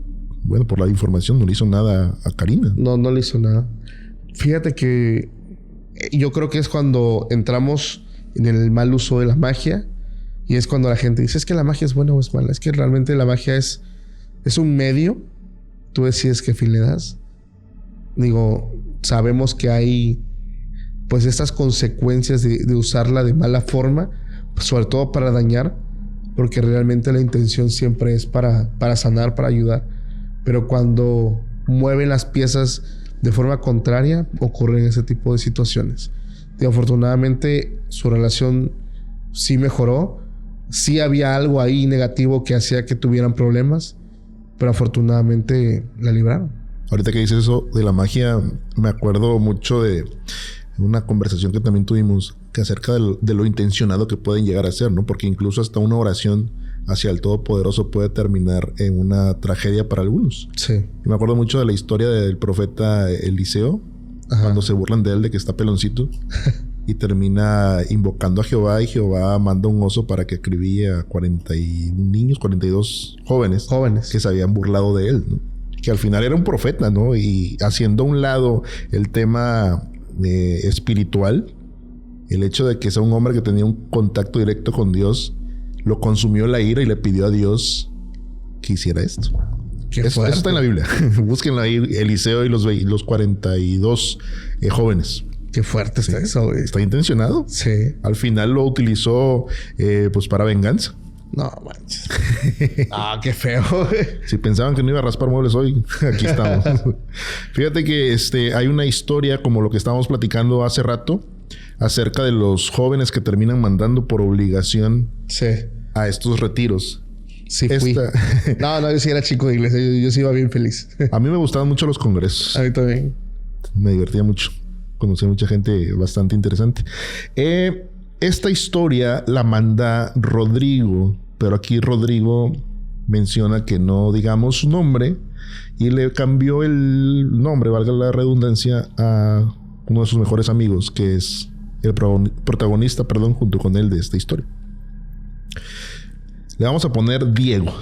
bueno, por la información, no le hizo nada a Karina. No le hizo nada. Fíjate que yo creo que es cuando entramos en el mal uso de la magia, y es cuando la gente dice: es que la magia es buena o es mala. Es que realmente la magia es un medio. Tú decides qué fin le das. Digo, sabemos que hay pues estas consecuencias de usarla de mala forma, sobre todo para dañar, porque realmente la intención siempre es para sanar, para ayudar. Pero cuando mueven las piezas de forma contraria, ocurren ese tipo de situaciones. Y afortunadamente su relación sí mejoró. Sí había algo ahí negativo que hacía que tuvieran problemas, pero afortunadamente la libraron. Ahorita que dices eso de la magia, me acuerdo mucho de una conversación que también tuvimos que acerca de lo intencionado que pueden llegar a ser, ¿no? Porque incluso hasta una oración hacia el Todopoderoso puede terminar en una tragedia para algunos. Sí. Y me acuerdo mucho de la historia del profeta Eliseo, ajá, cuando se burlan de él de que está peloncito y termina invocando a Jehová, y Jehová manda un oso para que acribille a 41 niños, 42 jóvenes que se habían burlado de él, ¿no? que al final era un profeta, ¿no? Y haciendo a un lado el tema espiritual, el hecho de que sea un hombre que tenía un contacto directo con Dios, lo consumió la ira y le pidió a Dios que hiciera esto. Eso está en la Biblia. Búsquenlo ahí, Eliseo y los 42 jóvenes. Qué fuerte está eso, güey. Está intencionado. Sí. Al final lo utilizó pues para venganza. No manches. Qué feo. Si pensaban que no iba a raspar muebles hoy, aquí estamos. Fíjate que hay una historia como lo que estábamos platicando hace rato acerca de los jóvenes que terminan mandando por obligación a estos retiros. Sí, fui. No, yo sí era chico de iglesia. Yo sí iba bien feliz. A mí me gustaban mucho los congresos. A mí también. Me divertía mucho. Conocí a mucha gente bastante interesante. Esta historia la manda Rodrigo, pero aquí Rodrigo menciona que no digamos su nombre y le cambió el nombre, valga la redundancia, a uno de sus mejores amigos, que es el protagonista, junto con él de esta historia. Le vamos a poner Diego.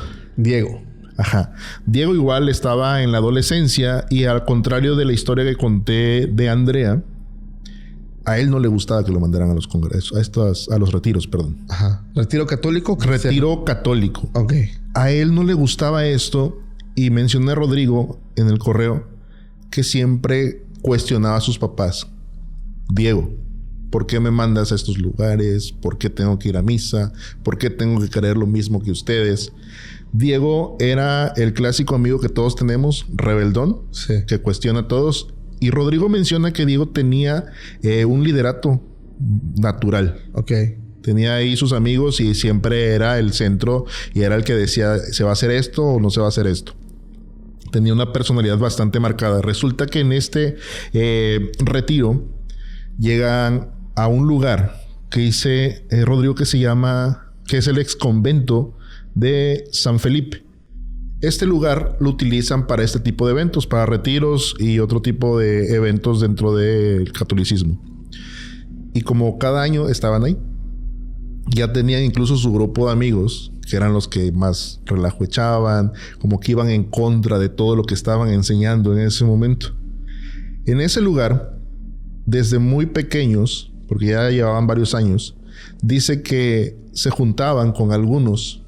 Ajá. Diego igual estaba en la adolescencia y al contrario de la historia que conté de Andrea, a él no le gustaba que lo mandaran a los congresos, a los retiros, perdón. Ajá. ¿Retiro católico? Retiro católico. Ok. A él no le gustaba esto y mencioné a Rodrigo en el correo que siempre cuestionaba a sus papás. Diego, ¿por qué me mandas a estos lugares? ¿Por qué tengo que ir a misa? ¿Por qué tengo que creer lo mismo que ustedes? Diego era el clásico amigo que todos tenemos, rebeldón, que cuestiona a todos. Y Rodrigo menciona que Diego tenía un liderato natural. Ok. Tenía ahí sus amigos y siempre era el centro y era el que decía, ¿se va a hacer esto o no se va a hacer esto? Tenía una personalidad bastante marcada. Resulta que en este retiro llegan a un lugar que dice Rodrigo que es el ex convento de San Felipe. Este lugar lo utilizan para este tipo de eventos, para retiros y otro tipo de eventos dentro del catolicismo. Y como cada año estaban ahí, ya tenían incluso su grupo de amigos, que eran los que más relajo echaban, como que iban en contra de todo lo que estaban enseñando en ese momento. En ese lugar, desde muy pequeños, porque ya llevaban varios años, dice que se juntaban con algunos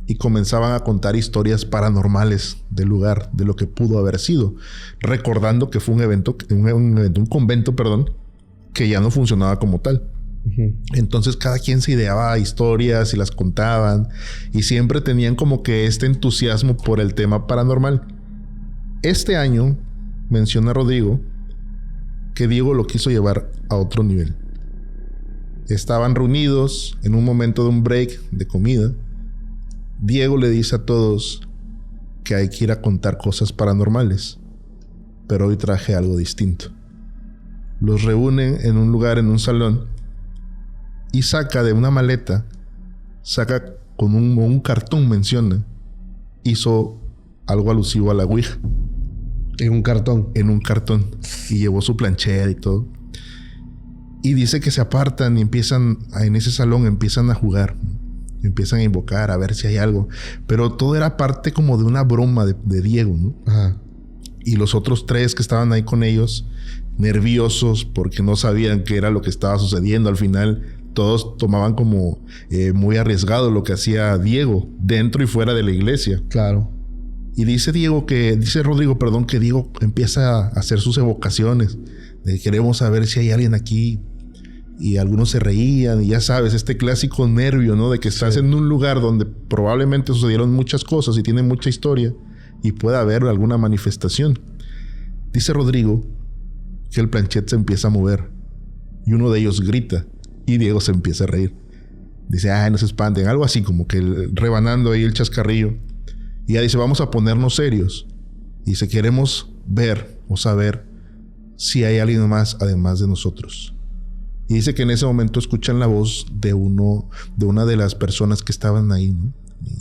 y comenzaban a contar historias paranormales del lugar, de lo que pudo haber sido, recordando que fue un convento, que ya no funcionaba como tal. Uh-huh. Entonces cada quien se ideaba historias y las contaban y siempre tenían como que este entusiasmo por el tema paranormal. Este año, menciona Rodrigo, que Diego lo quiso llevar a otro nivel. Estaban reunidos en un momento de un break de comida. Diego le dice a todos que hay que ir a contar cosas paranormales, pero hoy traje algo distinto. Los reúnen en un lugar, en un salón, y saca de una maleta, con un cartón, menciona, hizo algo alusivo a la Ouija. En un cartón. Y llevó su planchera y todo. Y dice que se apartan y en ese salón empiezan a jugar. Empiezan a invocar a ver si hay algo. Pero todo era parte como de una broma de Diego, ¿no? Ajá. Y los otros 3 que estaban ahí con ellos, nerviosos porque no sabían qué era lo que estaba sucediendo. Al final, todos tomaban como muy arriesgado lo que hacía Diego dentro y fuera de la iglesia. Claro. Y dice Rodrigo, que Diego empieza a hacer sus evocaciones. De queremos saber si hay alguien aquí. Y algunos se reían y ya sabes, este clásico nervio, ¿no? De que estás en un lugar donde probablemente sucedieron muchas cosas y tiene mucha historia y puede haber alguna manifestación. Dice Rodrigo que el planchet se empieza a mover y uno de ellos grita y Diego se empieza a reír. Dice, no se espanten, algo así como que rebanando ahí el chascarrillo. Y ya dice, vamos a ponernos serios. Dice, queremos ver o saber si hay alguien más además de nosotros. Y dice que en ese momento escuchan la voz de una de las personas que estaban ahí, ¿no?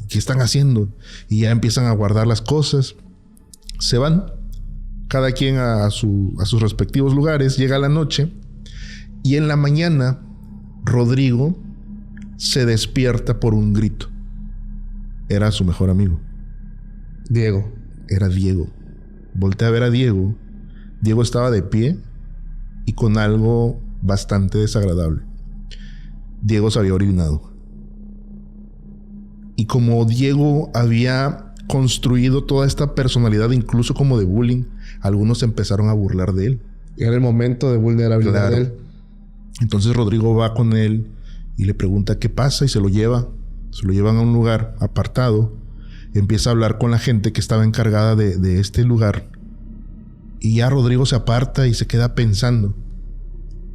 ¿Qué están haciendo? Y ya empiezan a guardar las cosas. Se van, cada quien a sus respectivos lugares. Llega la noche y en la mañana Rodrigo se despierta por un grito. Era su mejor amigo. Diego. era Diego. Voltea a ver a Diego. Diego estaba de pie y con algo bastante desagradable. Diego se había orinado. Y como Diego había construido toda esta personalidad, incluso como de bullying, algunos empezaron a burlar de él. Y era el momento de vulnerabilidad de él. Entonces Rodrigo va con él y le pregunta qué pasa y se lo lleva. Se lo llevan a un lugar apartado. Empieza a hablar con la gente que estaba encargada de este lugar. Y ya Rodrigo se aparta y se queda pensando.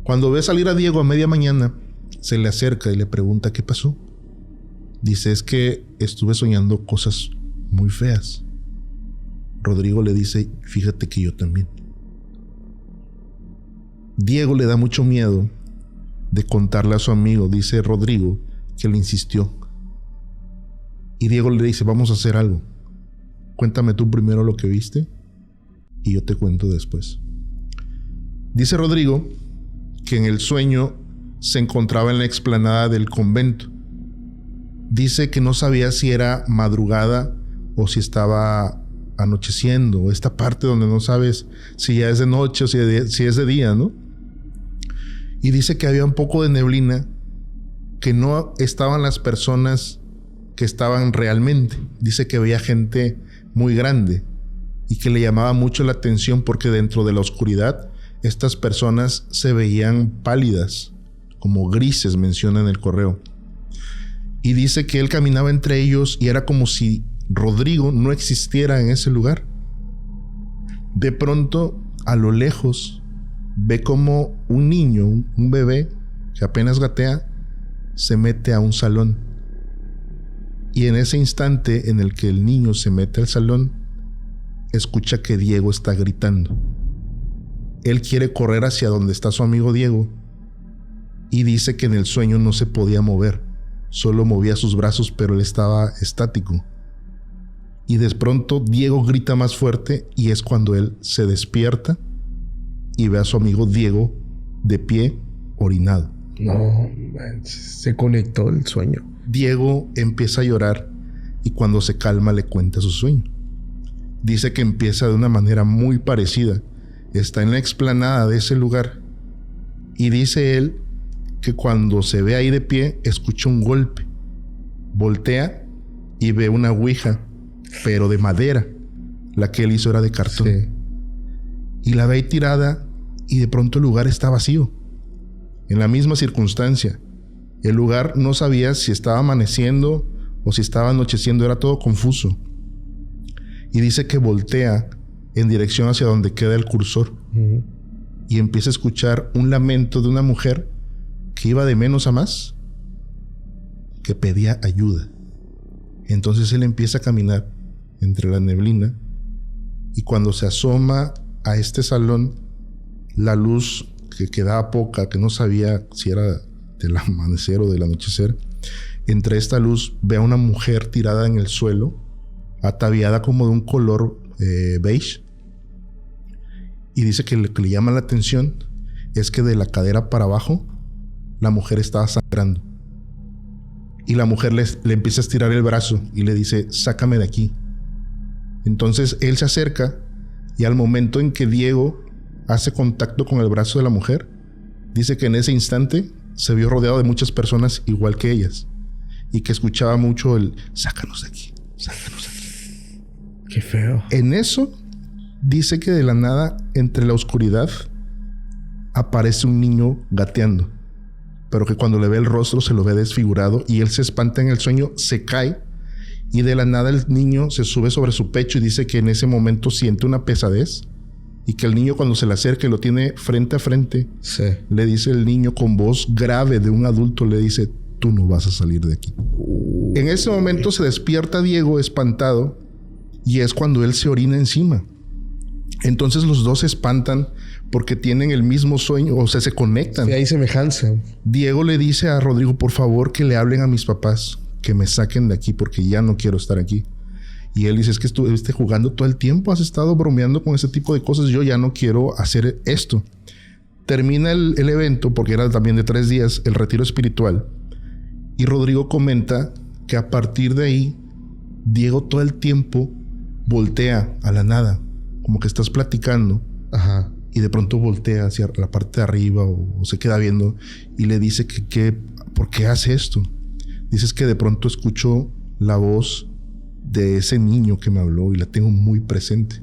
Cuando ve salir a Diego a media mañana, se le acerca y le pregunta qué pasó. Dice, es que estuve soñando cosas muy feas. Rodrigo le dice, fíjate que yo también. Diego le da mucho miedo de contarle a su amigo. Dice Rodrigo que le insistió. Y Diego le dice, vamos a hacer algo. Cuéntame tú primero lo que viste y yo te cuento después. Dice Rodrigo que en el sueño se encontraba en la explanada del convento. Dice que no sabía si era madrugada o si estaba anocheciendo. Esta parte donde no sabes si ya es de noche o si es de día, ¿no? Y dice que había un poco de neblina, que no estaban las personas que estaban realmente. Dice que veía gente muy grande y que le llamaba mucho la atención porque dentro de la oscuridad estas personas se veían pálidas, como grises, menciona en el correo. Y dice que él caminaba entre ellos y era como si Rodrigo no existiera en ese lugar. De pronto, a lo lejos, ve como un niño, un bebé que apenas gatea, se mete a un salón. Y en ese instante en el que el niño se mete al salón, escucha que Diego está gritando. Él quiere correr hacia donde está su amigo Diego y dice que en el sueño no se podía mover, solo movía sus brazos, pero él estaba estático. Y de pronto Diego grita más fuerte y es cuando él se despierta y ve a su amigo Diego de pie, orinado. No, se conectó el sueño. Diego empieza a llorar y cuando se calma le cuenta su sueño. Dice que empieza de una manera muy parecida. Está en la explanada de ese lugar y dice él que cuando se ve ahí de pie escucha un golpe. Voltea y ve una ouija, pero de madera. La que él hizo era de cartón. Sí. Y la ve ahí tirada y de pronto el lugar está vacío. En la misma circunstancia. El lugar no sabía si estaba amaneciendo o si estaba anocheciendo, era todo confuso. Y dice que voltea en dirección hacia donde queda el cursor. Y empieza a escuchar un lamento de una mujer que iba de menos a más, que pedía ayuda. Entonces él empieza a caminar entre la neblina y cuando se asoma a este salón, la luz que quedaba poca, que no sabía si era del amanecer o del anochecer, entre esta luz ve a una mujer tirada en el suelo, ataviada como de un color beige, y dice que lo que le llama la atención es que de la cadera para abajo la mujer estaba sangrando y la mujer le empieza a estirar el brazo y le dice, sácame de aquí. Entonces él se acerca y al momento en que Diego hace contacto con el brazo de la mujer, dice que en ese instante se vio rodeado de muchas personas igual que ellas y que escuchaba mucho el sácanos de aquí, sácanos de aquí. Qué feo. En eso dice que de la nada, entre la oscuridad, aparece un niño gateando, pero que cuando le ve el rostro se lo ve desfigurado y él se espanta en el sueño, se cae y de la nada el niño se sube sobre su pecho y dice que en ese momento siente una pesadez y que el niño cuando se le acerca y lo tiene frente a frente, sí, le dice el niño con voz grave de un adulto, le dice, tú no vas a salir de aquí. En ese momento se despierta Diego espantado y es cuando él se orina encima. Entonces los dos se espantan porque tienen el mismo sueño, o sea, se conectan. Sí, hay semejanza. Diego le dice a Rodrigo, por favor, que le hablen a mis papás, que me saquen de aquí porque ya no quiero estar aquí. Y él dice, es que estuviste jugando todo el tiempo, has estado bromeando con ese tipo de cosas, yo ya no quiero hacer esto. Termina el evento, porque era también de 3 días, el retiro espiritual. Y Rodrigo comenta que a partir de ahí, Diego todo el tiempo voltea a la nada, como que estás platicando. Ajá. Y de pronto voltea hacia la parte de arriba o se queda viendo y le dice que ¿por qué hace esto? Dices que de pronto escucho la voz de ese niño que me habló y la tengo muy presente.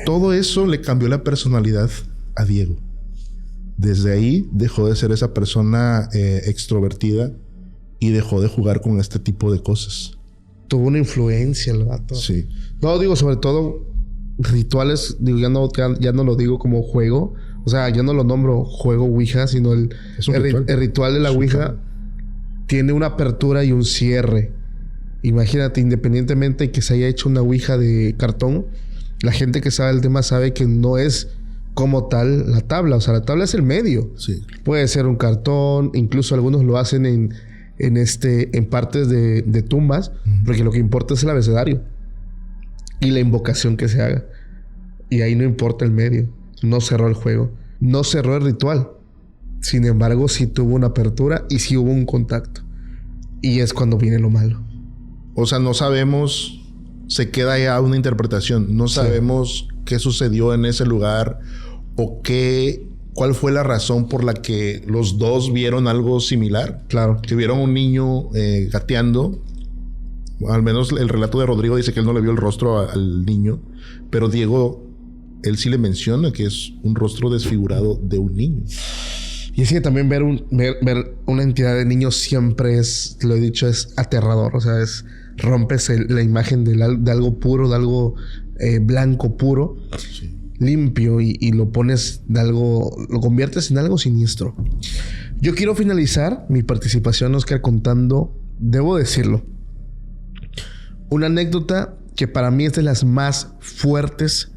Todo eso le cambió la personalidad a Diego. Desde ahí dejó de ser esa persona extrovertida y dejó de jugar con este tipo de cosas. Tuvo una influencia el vato. Sí. No, digo, sobre todo rituales, digo, ya no lo digo como juego. O sea, ya no lo nombro juego Ouija, sino el ritual de la Ouija tiene una apertura y un cierre. Imagínate, independientemente de que se haya hecho una Ouija de cartón, la gente que sabe el tema sabe que no es como tal la tabla. O sea, la tabla es el medio. Sí. Puede ser un cartón, incluso algunos lo hacen en partes de tumbas, porque lo que importa es el abecedario y la invocación que se haga. Y ahí no importa el medio. No cerró el juego. No cerró el ritual. Sin embargo, sí tuvo una apertura y sí hubo un contacto. Y es cuando viene lo malo. O sea, no sabemos... Se queda ya una interpretación. No sabemos qué sucedió en ese lugar o cuál fue la razón por la que los dos vieron algo similar. Claro. Que vieron un niño gateando. Al menos el relato de Rodrigo dice que él no le vio el rostro al niño. Pero Diego, él sí le menciona que es un rostro desfigurado de un niño. Y es que también ver una entidad de niño siempre es, lo he dicho, es aterrador. O sea, rompes la imagen de algo puro, de algo blanco puro, sí, limpio, y lo pones lo conviertes en algo siniestro. Yo quiero finalizar mi participación, Oscar, contando, debo decirlo, una anécdota que para mí es de las más fuertes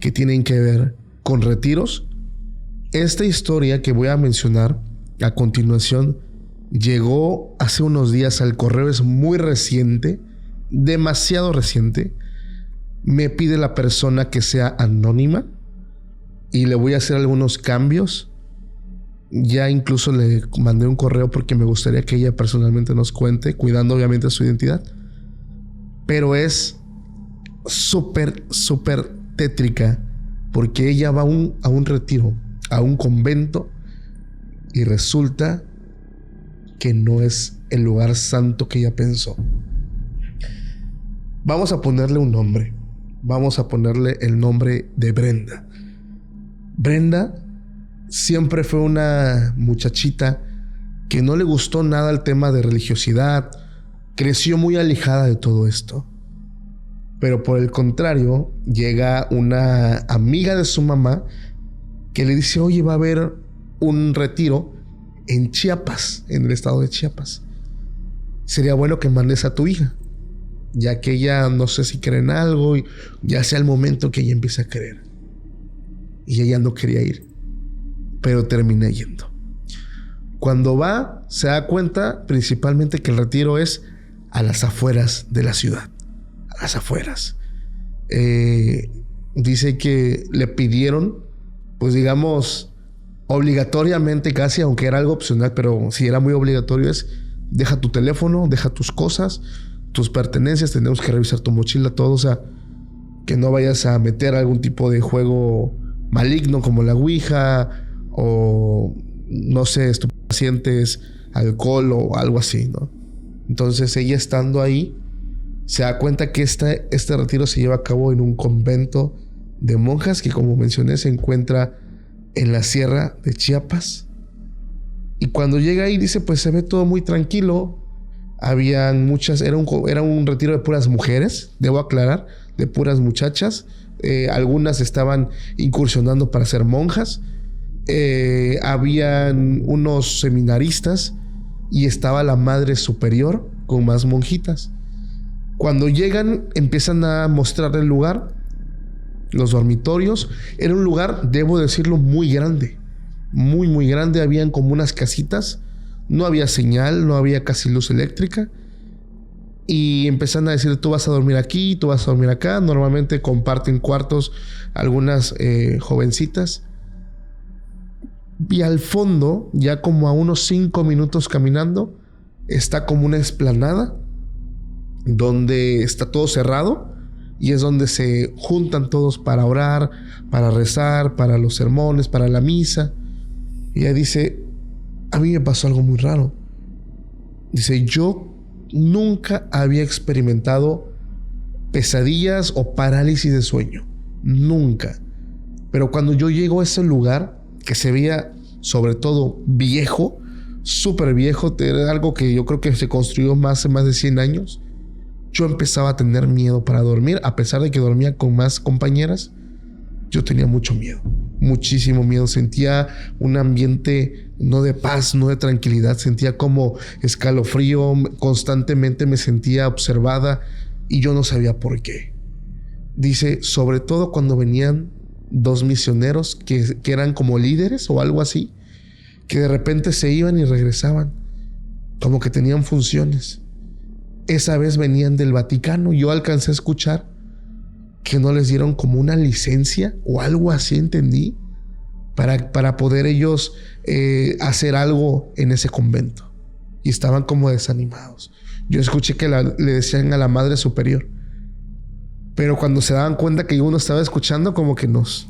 que tienen que ver con retiros. Esta historia que voy a mencionar a continuación llegó hace unos días al correo, es muy reciente, demasiado reciente. Me pide la persona que sea anónima y le voy a hacer algunos cambios. Ya incluso le mandé un correo porque me gustaría que ella personalmente nos cuente, cuidando obviamente su identidad. Pero es súper, súper tétrica porque ella va a un retiro, a un convento, y resulta que no es el lugar santo que ella pensó. Vamos a ponerle un nombre. Vamos a ponerle el nombre de Brenda. Brenda siempre fue una muchachita que no le gustó nada el tema de religiosidad. Creció muy alejada de todo esto. Pero por el contrario, llega una amiga de su mamá que le dice: oye, va a haber un retiro en Chiapas, en el estado de Chiapas. Sería bueno que mandes a tu hija, ya que ella no sé si cree en algo, y ya sea el momento que ella empiece a creer. Y ella no quería ir, pero terminé yendo. Cuando va, se da cuenta principalmente que el retiro es a las afueras de la ciudad. A las afueras. Dice que le pidieron, pues digamos, obligatoriamente casi, aunque era algo opcional, pero sí era muy obligatorio, es: deja tu teléfono, deja tus cosas, tus pertenencias, tenemos que revisar tu mochila, todo. O sea, que no vayas a meter algún tipo de juego maligno como la Ouija o, no sé, estupefacientes, alcohol o algo así, ¿no? Entonces ella, estando ahí, se da cuenta que este retiro se lleva a cabo en un convento de monjas que, como mencioné, se encuentra en la sierra de Chiapas. Y cuando llega ahí, dice, pues se ve todo muy tranquilo. Habían muchas, era un retiro de puras mujeres, debo aclarar, de puras muchachas. Algunas estaban incursionando para ser monjas. Habían unos seminaristas y estaba la madre superior con más monjitas. Cuando llegan, empiezan a mostrar el lugar, los dormitorios. Era un lugar, debo decirlo, muy grande. Muy, muy grande. Habían como unas casitas. No había señal, no había casi luz eléctrica. Y empiezan a decir: tú vas a dormir aquí, tú vas a dormir acá. Normalmente comparten cuartos algunas jovencitas. Y al fondo, ya como a unos 5 minutos caminando, está como una explanada donde está todo cerrado. y es donde se juntan todos para orar, para rezar, para los sermones, para la misa. Y ella dice, a mí me pasó algo muy raro. Dice, yo nunca había experimentado pesadillas o parálisis de sueño. Nunca. Pero cuando yo llego a ese lugar, que se veía sobre todo viejo, súper viejo, era algo que yo creo que se construyó hace más de 100 años, yo empezaba a tener miedo para dormir. A pesar de que dormía con más compañeras, yo tenía mucho miedo, muchísimo miedo. Sentía un ambiente no de paz, no de tranquilidad. Sentía como escalofrío, constantemente me sentía observada y yo no sabía por qué. Dice, sobre todo cuando venían 2 misioneros que eran como líderes o algo así, que de repente se iban y regresaban, como que tenían funciones. Esa vez venían del Vaticano. Yo alcancé a escuchar que no les dieron como una licencia o algo así, entendí, para poder ellos hacer algo en ese convento. Y estaban como desanimados. Yo escuché que le decían a la Madre Superior. Pero cuando se daban cuenta que uno estaba escuchando, como que nos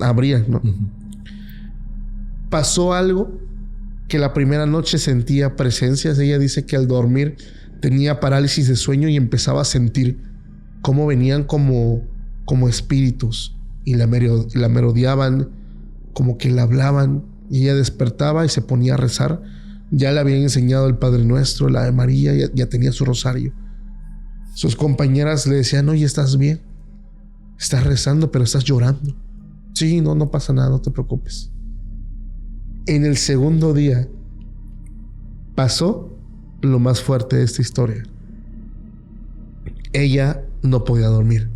abrían, ¿no? Pasó algo que la primera noche sentía presencias. Ella dice que al dormir tenía parálisis de sueño y empezaba a sentir cómo venían como espíritus y la merodeaban, como que la hablaban, y ella despertaba y se ponía a rezar. Ya le habían enseñado el Padre Nuestro, la Ave María, ya tenía su rosario. Sus compañeras le decían, oye, ¿estás bien? Estás rezando, pero estás llorando. Sí, no pasa nada, no te preocupes. En el segundo día pasó lo más fuerte de esta historia. Ella no podía dormir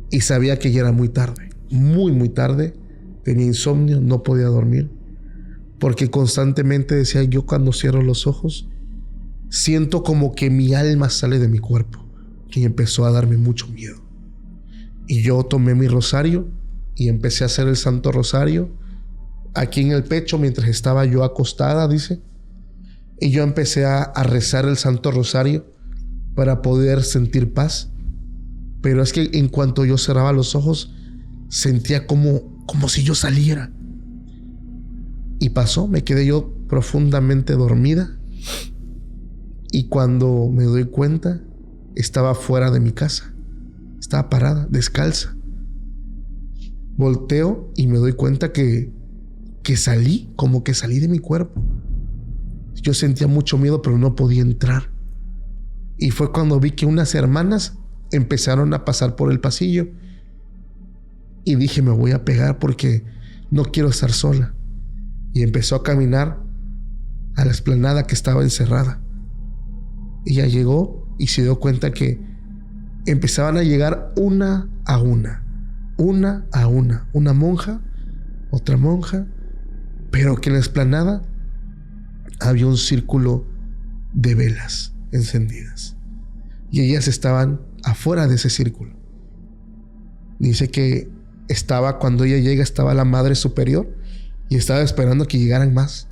y sabía que ya era muy tarde, muy tarde. Tenía insomnio, no podía dormir porque constantemente decía, yo cuando cierro los ojos siento como que mi alma sale de mi cuerpo, y empezó a darme mucho miedo. Y yo tomé mi rosario y empecé a hacer el Santo Rosario aquí en el pecho mientras estaba yo acostada, dice. Y yo empecé a rezar el Santo Rosario para poder sentir paz. Pero es que en cuanto yo cerraba los ojos, sentía como si yo saliera. Y pasó, me quedé yo profundamente dormida. Y cuando me doy cuenta, estaba fuera de mi casa. Estaba parada, descalza. Volteo y me doy cuenta que salí, como que salí de mi cuerpo. Yo sentía mucho miedo, pero no podía entrar. Y fue cuando vi que unas hermanas empezaron a pasar por el pasillo. Y dije, me voy a pegar porque no quiero estar sola. Y empezó a caminar a la explanada que estaba encerrada. Ella llegó y se dio cuenta que empezaban a llegar una a una. Una monja, otra monja, pero que en la explanada había un círculo de velas encendidas y ellas estaban afuera de ese círculo. Dice que cuando ella llega, estaba la Madre Superior y estaba esperando que llegaran más.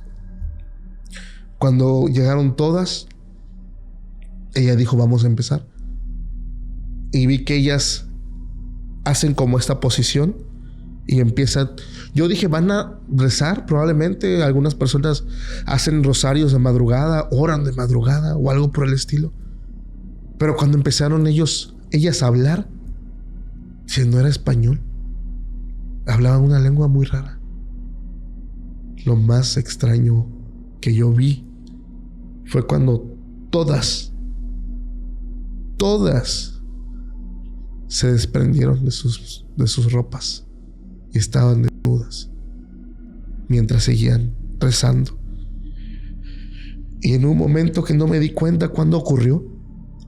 Cuando llegaron todas, ella dijo, vamos a empezar. Y vi que ellas hacen como esta posición y empiezan. Yo dije, van a rezar, probablemente algunas personas hacen rosarios de madrugada, oran de madrugada o algo por el estilo. Pero cuando empezaron ellas a hablar, si no era español, hablaban una lengua muy rara. Lo más extraño que yo vi fue cuando todas se desprendieron de sus ropas y estaban desnudas mientras seguían rezando. Y en un momento que no me di cuenta cuándo ocurrió,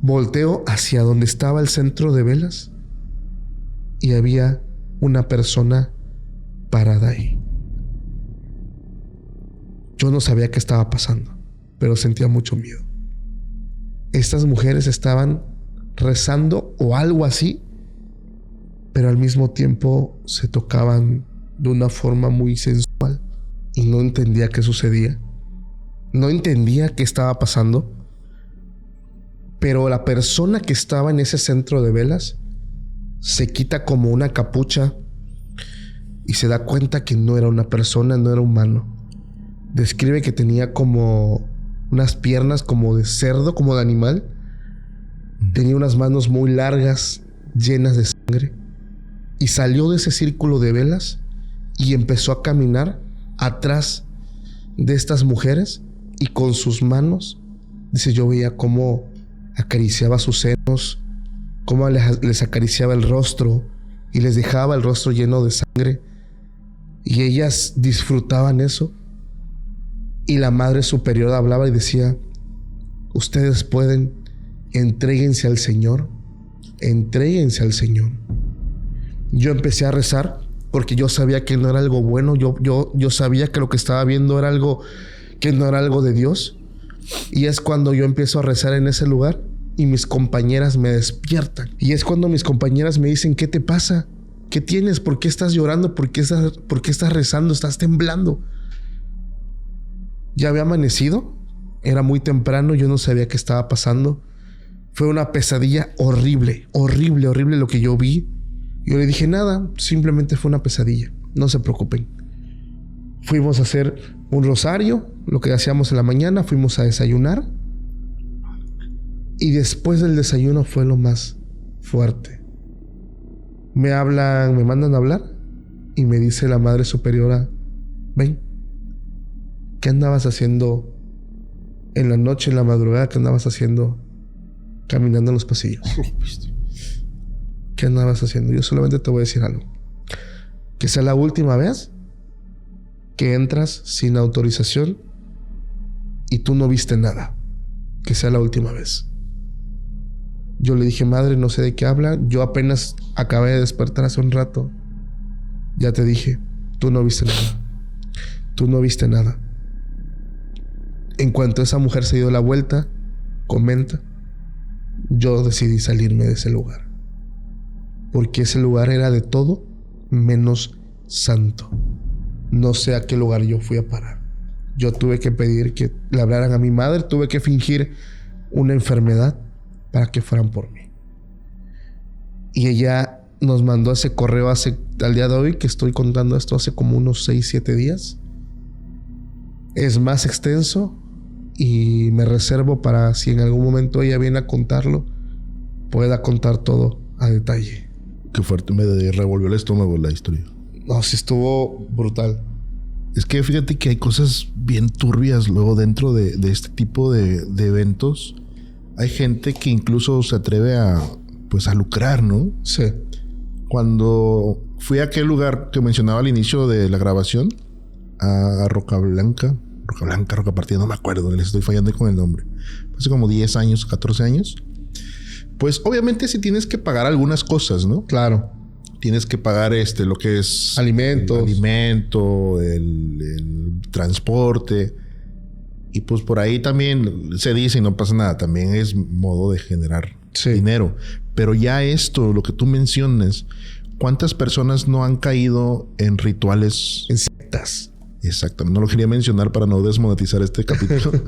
volteo hacia donde estaba el centro de velas y había una persona parada ahí. Yo no sabía qué estaba pasando, pero sentía mucho miedo. Estas mujeres estaban rezando o algo así, pero al mismo tiempo se tocaban de una forma muy sensual y no entendía qué sucedía. No entendía qué estaba pasando, pero la persona que estaba en ese centro de velas se quita como una capucha y se da cuenta que no era una persona, no era humano. Describe que tenía como unas piernas como de cerdo, como de animal. Tenía unas manos muy largas, llenas de sangre. Y salió de ese círculo de velas y empezó a caminar atrás de estas mujeres. Y con sus manos, dice, yo veía cómo acariciaba sus senos, cómo les acariciaba el rostro y les dejaba el rostro lleno de sangre. Y ellas disfrutaban eso. Y la Madre Superior hablaba y decía, ustedes pueden, entréguense al Señor, entréguense al Señor. Yo empecé a rezar porque yo sabía que no era algo bueno. Yo sabía que lo que estaba viendo era algo que no era algo de Dios. Y es cuando yo empiezo a rezar en ese lugar y mis compañeras me despiertan. Y es cuando mis compañeras me dicen, ¿qué te pasa? ¿Qué tienes? ¿Por qué estás llorando? ¿Por qué estás rezando? ¿Estás temblando? Ya había amanecido. Era muy temprano. Yo no sabía qué estaba pasando. Fue una pesadilla horrible, horrible, horrible lo que yo vi. Yo le dije, nada, simplemente fue una pesadilla. No se preocupen. Fuimos a hacer un rosario, lo que hacíamos en la mañana. Fuimos a desayunar. Y después del desayuno fue lo más fuerte. Me mandan a hablar. Y me dice la Madre Superiora, ven, ¿qué andabas haciendo en la noche, en la madrugada? ¿Qué andabas haciendo caminando en los pasillos? ¿Qué andabas haciendo? Yo solamente te voy a decir algo. Que sea la última vez que entras sin autorización y tú no viste nada. Que sea la última vez. Yo le dije, Madre, no sé de qué habla. Yo apenas acabé de despertar hace un rato. Ya te dije, tú no viste nada. Tú no viste nada. En cuanto esa mujer se dio la vuelta, comenta, yo decidí salirme de ese lugar. Porque ese lugar era de todo menos santo. No sé a qué lugar yo fui a parar. Yo tuve que pedir que le hablaran a mi madre. Tuve que fingir una enfermedad para que fueran por mí. Y ella nos mandó ese correo al día de hoy, que estoy contando esto hace como unos 6-7 días. Es más extenso y me reservo para si en algún momento ella viene a contarlo, pueda contar todo a detalle. Qué fuerte, me revolvió el estómago la historia. No, sí estuvo brutal. Es que fíjate que hay cosas bien turbias luego dentro de este tipo de eventos. Hay gente que incluso se atreve a lucrar, ¿no? Sí. Cuando fui a aquel lugar que mencionaba al inicio de la grabación, a Roca Partida, no me acuerdo, les estoy fallando con el nombre. Hace como 10 años, 14 años. Pues obviamente sí tienes que pagar algunas cosas, ¿no? Claro. Tienes que pagar lo que es alimentos, el transporte. Y pues por ahí también se dice y no pasa nada. También es modo de generar dinero. Pero ya esto, lo que tú mencionas, ¿cuántas personas no han caído en rituales? En sectas. Exactamente. No lo quería mencionar para no desmonetizar este capítulo.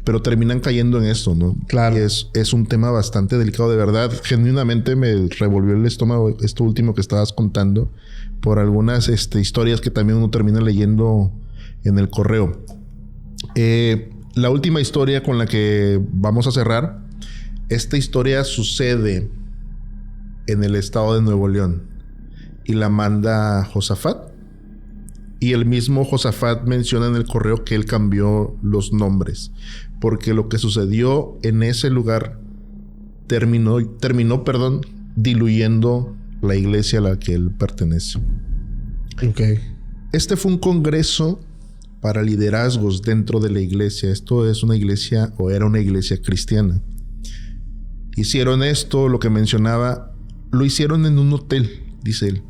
Pero terminan cayendo en esto, ¿no? Claro. Y es un tema bastante delicado. De verdad, genuinamente me revolvió el estómago esto último que estabas contando. Por algunas historias que también uno termina leyendo en el correo. La última historia con la que vamos a cerrar. Esta historia sucede en el estado de Nuevo León. Y la manda Josafat. Y el mismo Josafat menciona en el correo que él cambió los nombres. Porque lo que sucedió en ese lugar terminó, diluyendo la iglesia a la que él pertenece. Ok. Este fue un congreso para liderazgos dentro de la iglesia. Esto es una iglesia, o era una iglesia cristiana. Hicieron esto, lo que mencionaba, lo hicieron en un hotel, dice él.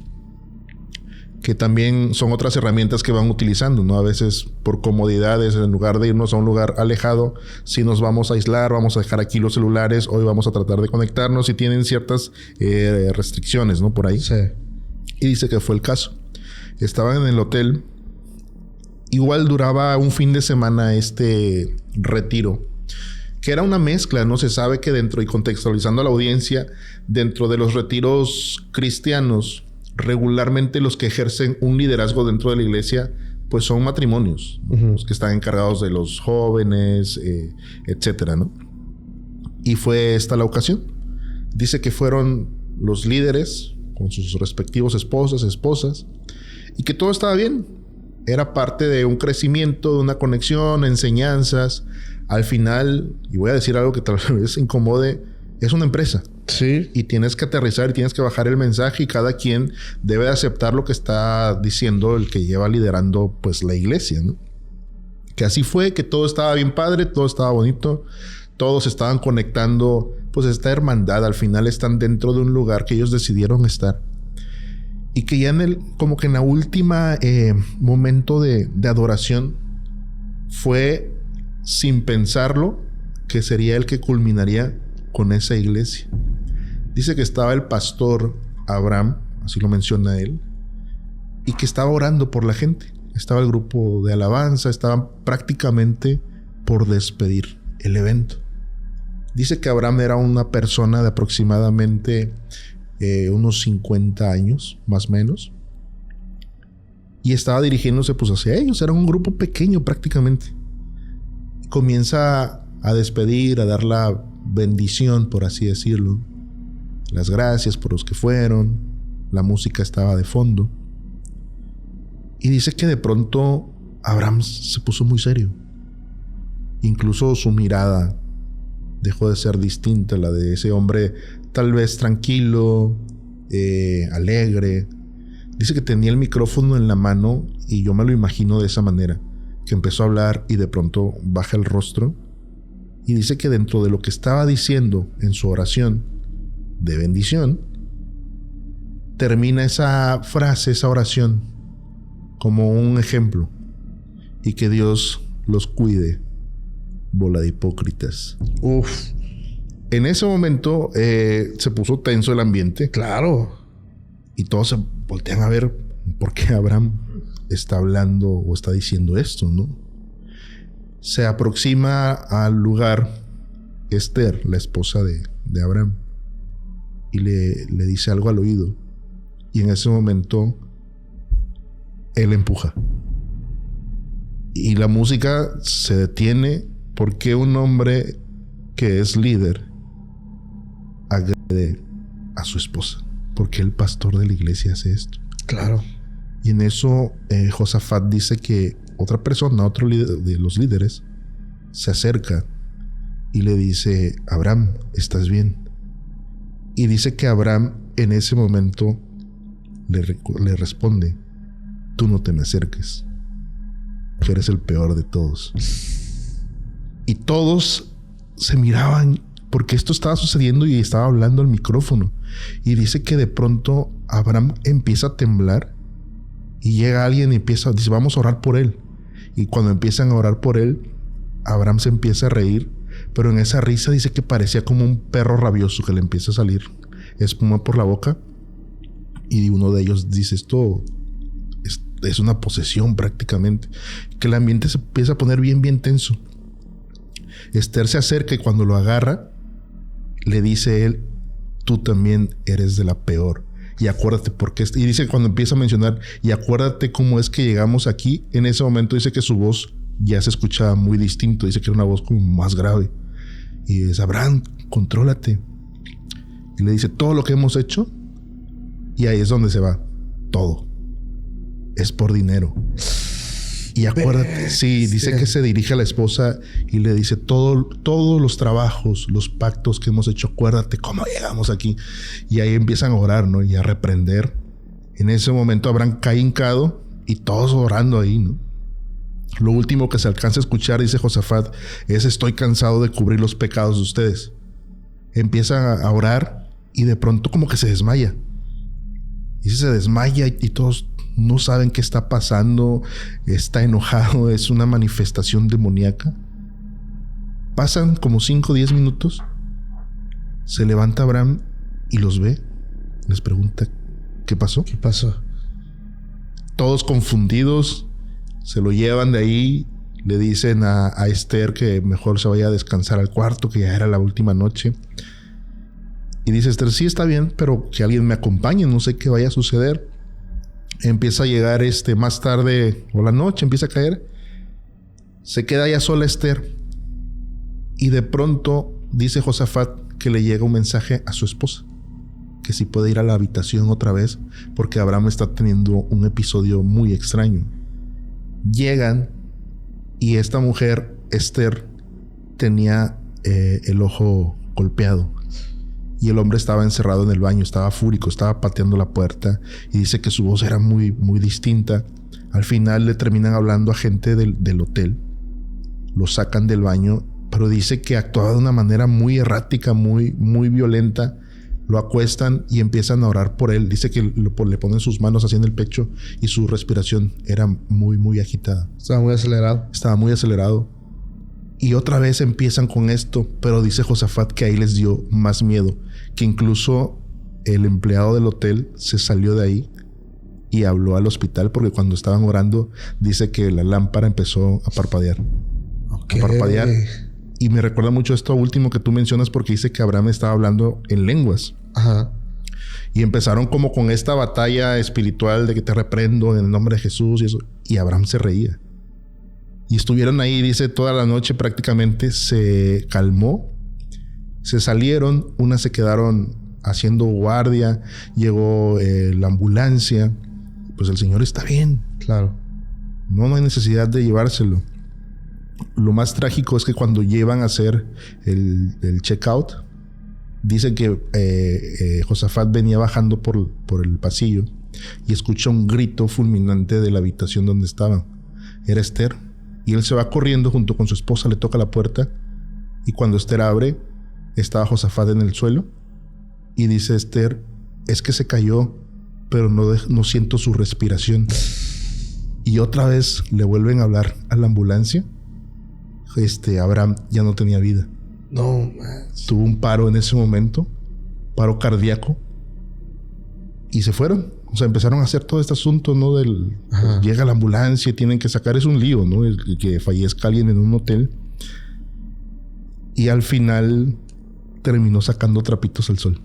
Que también son otras herramientas que van utilizando, ¿no? A veces por comodidades, en lugar de irnos a un lugar alejado, si nos vamos a aislar, vamos a dejar aquí los celulares, hoy vamos a tratar de conectarnos y tienen ciertas restricciones, ¿no? Por ahí. Sí. Y dice que fue el caso. Estaban en el hotel. Igual duraba un fin de semana este retiro, que era una mezcla, ¿no? Se sabe que dentro, y contextualizando a la audiencia, dentro de los retiros cristianos, regularmente los que ejercen un liderazgo dentro de la iglesia, pues son matrimonios, los que están encargados de los jóvenes, etcétera, ¿no? Y fue esta la ocasión. Dice que fueron los líderes con sus respectivos esposas, y que todo estaba bien. Era parte de un crecimiento, de una conexión, enseñanzas. Al final, y voy a decir algo que tal vez incomode, es una empresa. Sí. Y tienes que aterrizar y tienes que bajar el mensaje, y cada quien debe aceptar lo que está diciendo el que lleva liderando pues la iglesia, ¿no? Que así fue, que todo estaba bien padre, todo estaba bonito, todos estaban conectando, pues esta hermandad. Al final están dentro de un lugar que ellos decidieron estar. Y que ya como que en la última momento de adoración fue, sin pensarlo, que sería el que culminaría con esa iglesia. Dice que estaba el pastor Abraham, así lo menciona él, y que estaba orando por la gente. Estaba el grupo de alabanza, estaban prácticamente por despedir el evento. Dice que Abraham era una persona de aproximadamente unos 50 años, más o menos, y estaba dirigiéndose pues hacia ellos. Era un grupo pequeño prácticamente. Comienza a despedir, a dar la bendición, por así decirlo, las gracias por los que fueron. La música estaba de fondo, y dice que de pronto Abraham se puso muy serio. Incluso su mirada dejó de ser distinta a la de ese hombre, tal vez tranquilo, alegre. Dice que tenía el micrófono en la mano, y yo me lo imagino de esa manera, que empezó a hablar y de pronto baja el rostro, y dice que dentro de lo que estaba diciendo en su oración de bendición, termina esa frase, esa oración, como un ejemplo: y que Dios los cuide, bola de hipócritas. Uf. En ese momento se puso tenso el ambiente. Claro. Y todos se voltean a ver por qué Abraham está hablando o está diciendo esto, ¿no? Se aproxima al lugar Esther, la esposa de Abraham, y le dice algo al oído. Y en ese momento él empuja. Y la música se detiene, porque un hombre que es líder agrede a su esposa. Porque el pastor de la iglesia hace esto. Claro. Y en eso Josafat dice que otra persona, otro líder de los líderes, se acerca y le dice: Abraham, ¿estás bien? Y dice que Abraham en ese momento le responde: tú no te me acerques, que eres el peor de todos. Y todos se miraban, porque esto estaba sucediendo y estaba hablando al micrófono. Y dice que de pronto Abraham empieza a temblar, y llega alguien y dice: vamos a orar por él. Y cuando empiezan a orar por él, Abraham se empieza a reír, pero en esa risa dice que parecía como un perro rabioso que le empieza a salir espuma por la boca. Y uno de ellos dice: esto es una posesión prácticamente. Que el ambiente se empieza a poner bien, bien tenso. Esther se acerca, y cuando lo agarra, le dice él: tú también eres de la peor. Y acuérdate porque... Y dice, cuando empieza a mencionar: y acuérdate cómo es que llegamos aquí. En ese momento dice que su voz ya se escuchaba muy distinto. Dice que era una voz como más grave. Y dice: Abraham, contrólate. Y le dice: todo lo que hemos hecho. Y ahí es donde se va. Todo es por dinero. Y acuérdate, sí, dice que se dirige a la esposa y le dice: todos los trabajos, los pactos que hemos hecho, acuérdate cómo llegamos aquí. Y ahí empiezan a orar, ¿no? Y a reprender. En ese momento Abraham cae hincado y todos orando ahí, ¿no? Lo último que se alcanza a escuchar, dice Josafat, es: estoy cansado de cubrir los pecados de ustedes. Empieza a orar y de pronto como que se desmaya. Y se desmaya y todos no saben qué está pasando. Está enojado, es una manifestación demoníaca. Pasan como 5 o 10 minutos. Se levanta Abraham y los ve. Les pregunta: ¿qué pasó? ¿Qué pasó? Todos confundidos, se lo llevan de ahí, Le dicen a Esther que mejor se vaya a descansar al cuarto, que ya era la última noche. Y dice Esther, sí, está bien, pero que alguien me acompañe, no sé qué vaya a suceder. Empieza a llegar más tarde o la noche, empieza a caer. Se queda ya sola Esther. Y de pronto dice Josafat que le llega un mensaje a su esposa, que si puede ir a la habitación otra vez, porque Abraham está teniendo un episodio muy extraño. Llegan y esta mujer, Esther, tenía el ojo golpeado. Y el hombre estaba encerrado en el baño, estaba fúrico, estaba pateando la puerta. Y dice que su voz era muy, muy distinta. Al final le terminan hablando a gente del hotel. Lo sacan del baño, pero dice que actuaba de una manera muy errática, muy, muy violenta. Lo acuestan y empiezan a orar por él. Dice que le ponen sus manos así en el pecho y su respiración era muy, muy agitada. Estaba muy acelerado. Estaba muy acelerado. Y otra vez empiezan con esto, pero dice Josafat que ahí les dio más miedo, que incluso el empleado del hotel se salió de ahí y habló al hospital, porque cuando estaban orando dice que la lámpara empezó a parpadear. Okay. A parpadear. Y me recuerda mucho esto último que tú mencionas, porque dice que Abraham estaba hablando en lenguas. Ajá. Y empezaron como con esta batalla espiritual de que te reprendo en el nombre de Jesús y eso. Y Abraham se reía. Y estuvieron ahí, dice, toda la noche prácticamente. Se calmó. Se salieron. Unas se quedaron haciendo guardia. Llegó la ambulancia. Pues el señor está bien. Claro. No hay necesidad de llevárselo. Lo más trágico es que cuando llevan a hacer el checkout, dicen que Josafat venía bajando por el pasillo y escucha un grito fulminante de la habitación donde estaban. Era Esther. Y él se va corriendo junto con su esposa, le toca la puerta. Y cuando Esther abre, estaba Josafat en el suelo. Y dice Esther, es que se cayó, pero no siento su respiración. Y otra vez le vuelven a hablar a la ambulancia. Abraham ya no tenía vida. No, man. Tuvo un paro en ese momento, paro cardíaco, y se fueron. O sea, empezaron a hacer todo este asunto, ¿no? Pues llega la ambulancia y tienen que sacar, es un lío, ¿no? El que fallezca alguien en un hotel. Y al final terminó sacando trapitos al sol.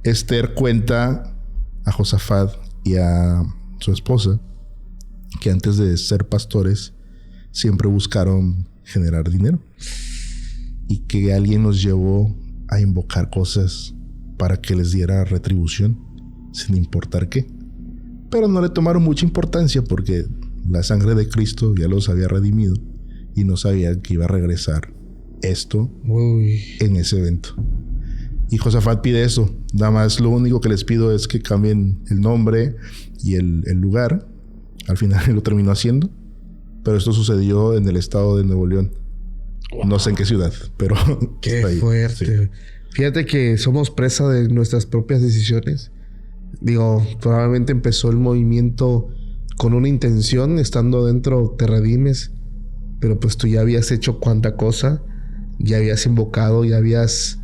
Esther cuenta a Josafat y a su esposa que antes de ser pastores siempre buscaron generar dinero y que alguien los llevó a invocar cosas para que les diera retribución sin importar qué, pero no le tomaron mucha importancia porque la sangre de Cristo ya los había redimido y no sabían que iba a regresar esto en ese evento. Y Josafat pide eso. Nada más lo único que les pido es que cambien el nombre y el lugar. Al final lo terminó haciendo. Pero esto sucedió en el estado de Nuevo León. Wow. No sé en qué ciudad, pero... Qué fuerte. Sí. Fíjate que somos presa de nuestras propias decisiones. Digo, probablemente empezó el movimiento con una intención. Estando dentro te redimes. Pero pues tú ya habías hecho cuánta cosa. Ya habías invocado, ya habías...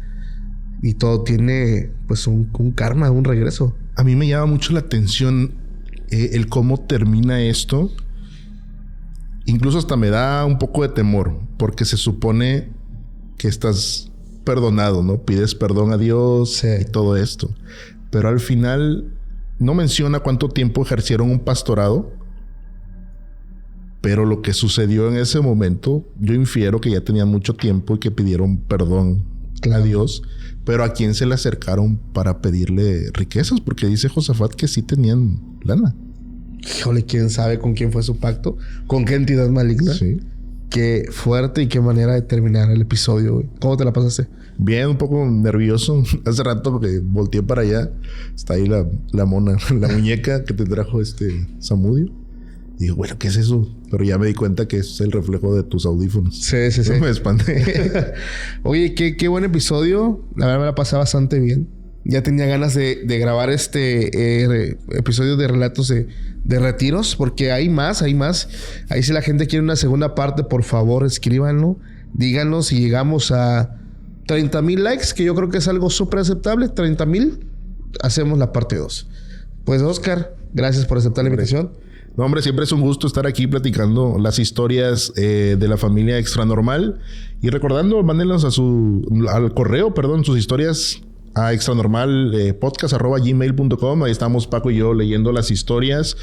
Y todo tiene pues un karma, un regreso. A mí me llama mucho la atención el cómo termina esto. Incluso hasta me da un poco de temor, porque se supone que estás perdonado, ¿no? Pides perdón a Dios, sí, y todo esto. Pero al final no menciona cuánto tiempo ejercieron un pastorado. Pero lo que sucedió en ese momento, yo infiero que ya tenían mucho tiempo y que pidieron perdón a Dios. Pero ¿a quién se le acercaron para pedirle riquezas? Porque dice Josafat que sí tenían lana. Híjole, quién sabe con quién fue su pacto, con qué entidad maligna. Sí. Qué fuerte y qué manera de terminar el episodio, güey. ¿Cómo te la pasaste? Bien, un poco nervioso. Hace rato que volteé para allá. Está ahí la mona, la muñeca que te trajo Zamudio. Y digo, bueno, ¿qué es eso? Pero ya me di cuenta que es el reflejo de tus audífonos. Sí. Me espanté. Oye, qué buen episodio. La verdad me la pasé bastante bien. Ya tenía ganas de grabar episodio de relatos de retiros, porque hay más. Ahí si la gente quiere una segunda parte, por favor, escríbanlo. Díganos si llegamos a 30,000 likes, que yo creo que es algo súper aceptable. 30,000, hacemos la parte 2. Pues, Oscar, gracias por aceptar la invitación. No, hombre, siempre es un gusto estar aquí platicando las historias de la familia Extranormal. Y recordando, mándenlos al correo, sus historias a extranormalpodcast@gmail.com. Ahí estamos Paco y yo leyendo las historias,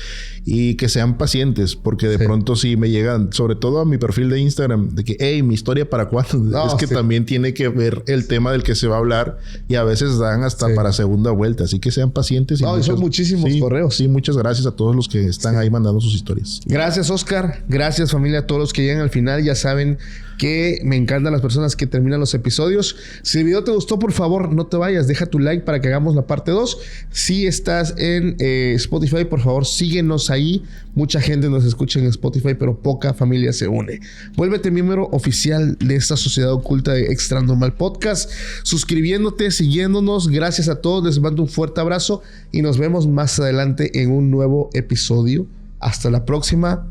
y que sean pacientes, porque de pronto sí me llegan, sobre todo a mi perfil de Instagram, de que, hey, mi historia para cuándo. No, es que también tiene que ver el tema del que se va a hablar, y a veces dan hasta para segunda vuelta, así que sean pacientes. Y son muchísimos correos. Sí, muchas gracias a todos los que están ahí mandando sus historias. Gracias, Oscar. Gracias, familia, a todos los que llegan al final. Ya saben que me encantan las personas que terminan los episodios. Si el video te gustó, por favor, no te vayas. Deja tu like para que hagamos la parte 2. Si estás en Spotify, por favor, síguenos ahí. Mucha gente nos escucha en Spotify, pero poca familia se une. Vuélvete miembro oficial de esta sociedad oculta de Extranormal Podcast, suscribiéndote, siguiéndonos. Gracias a todos. Les mando un fuerte abrazo y nos vemos más adelante en un nuevo episodio. Hasta la próxima.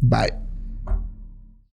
Bye.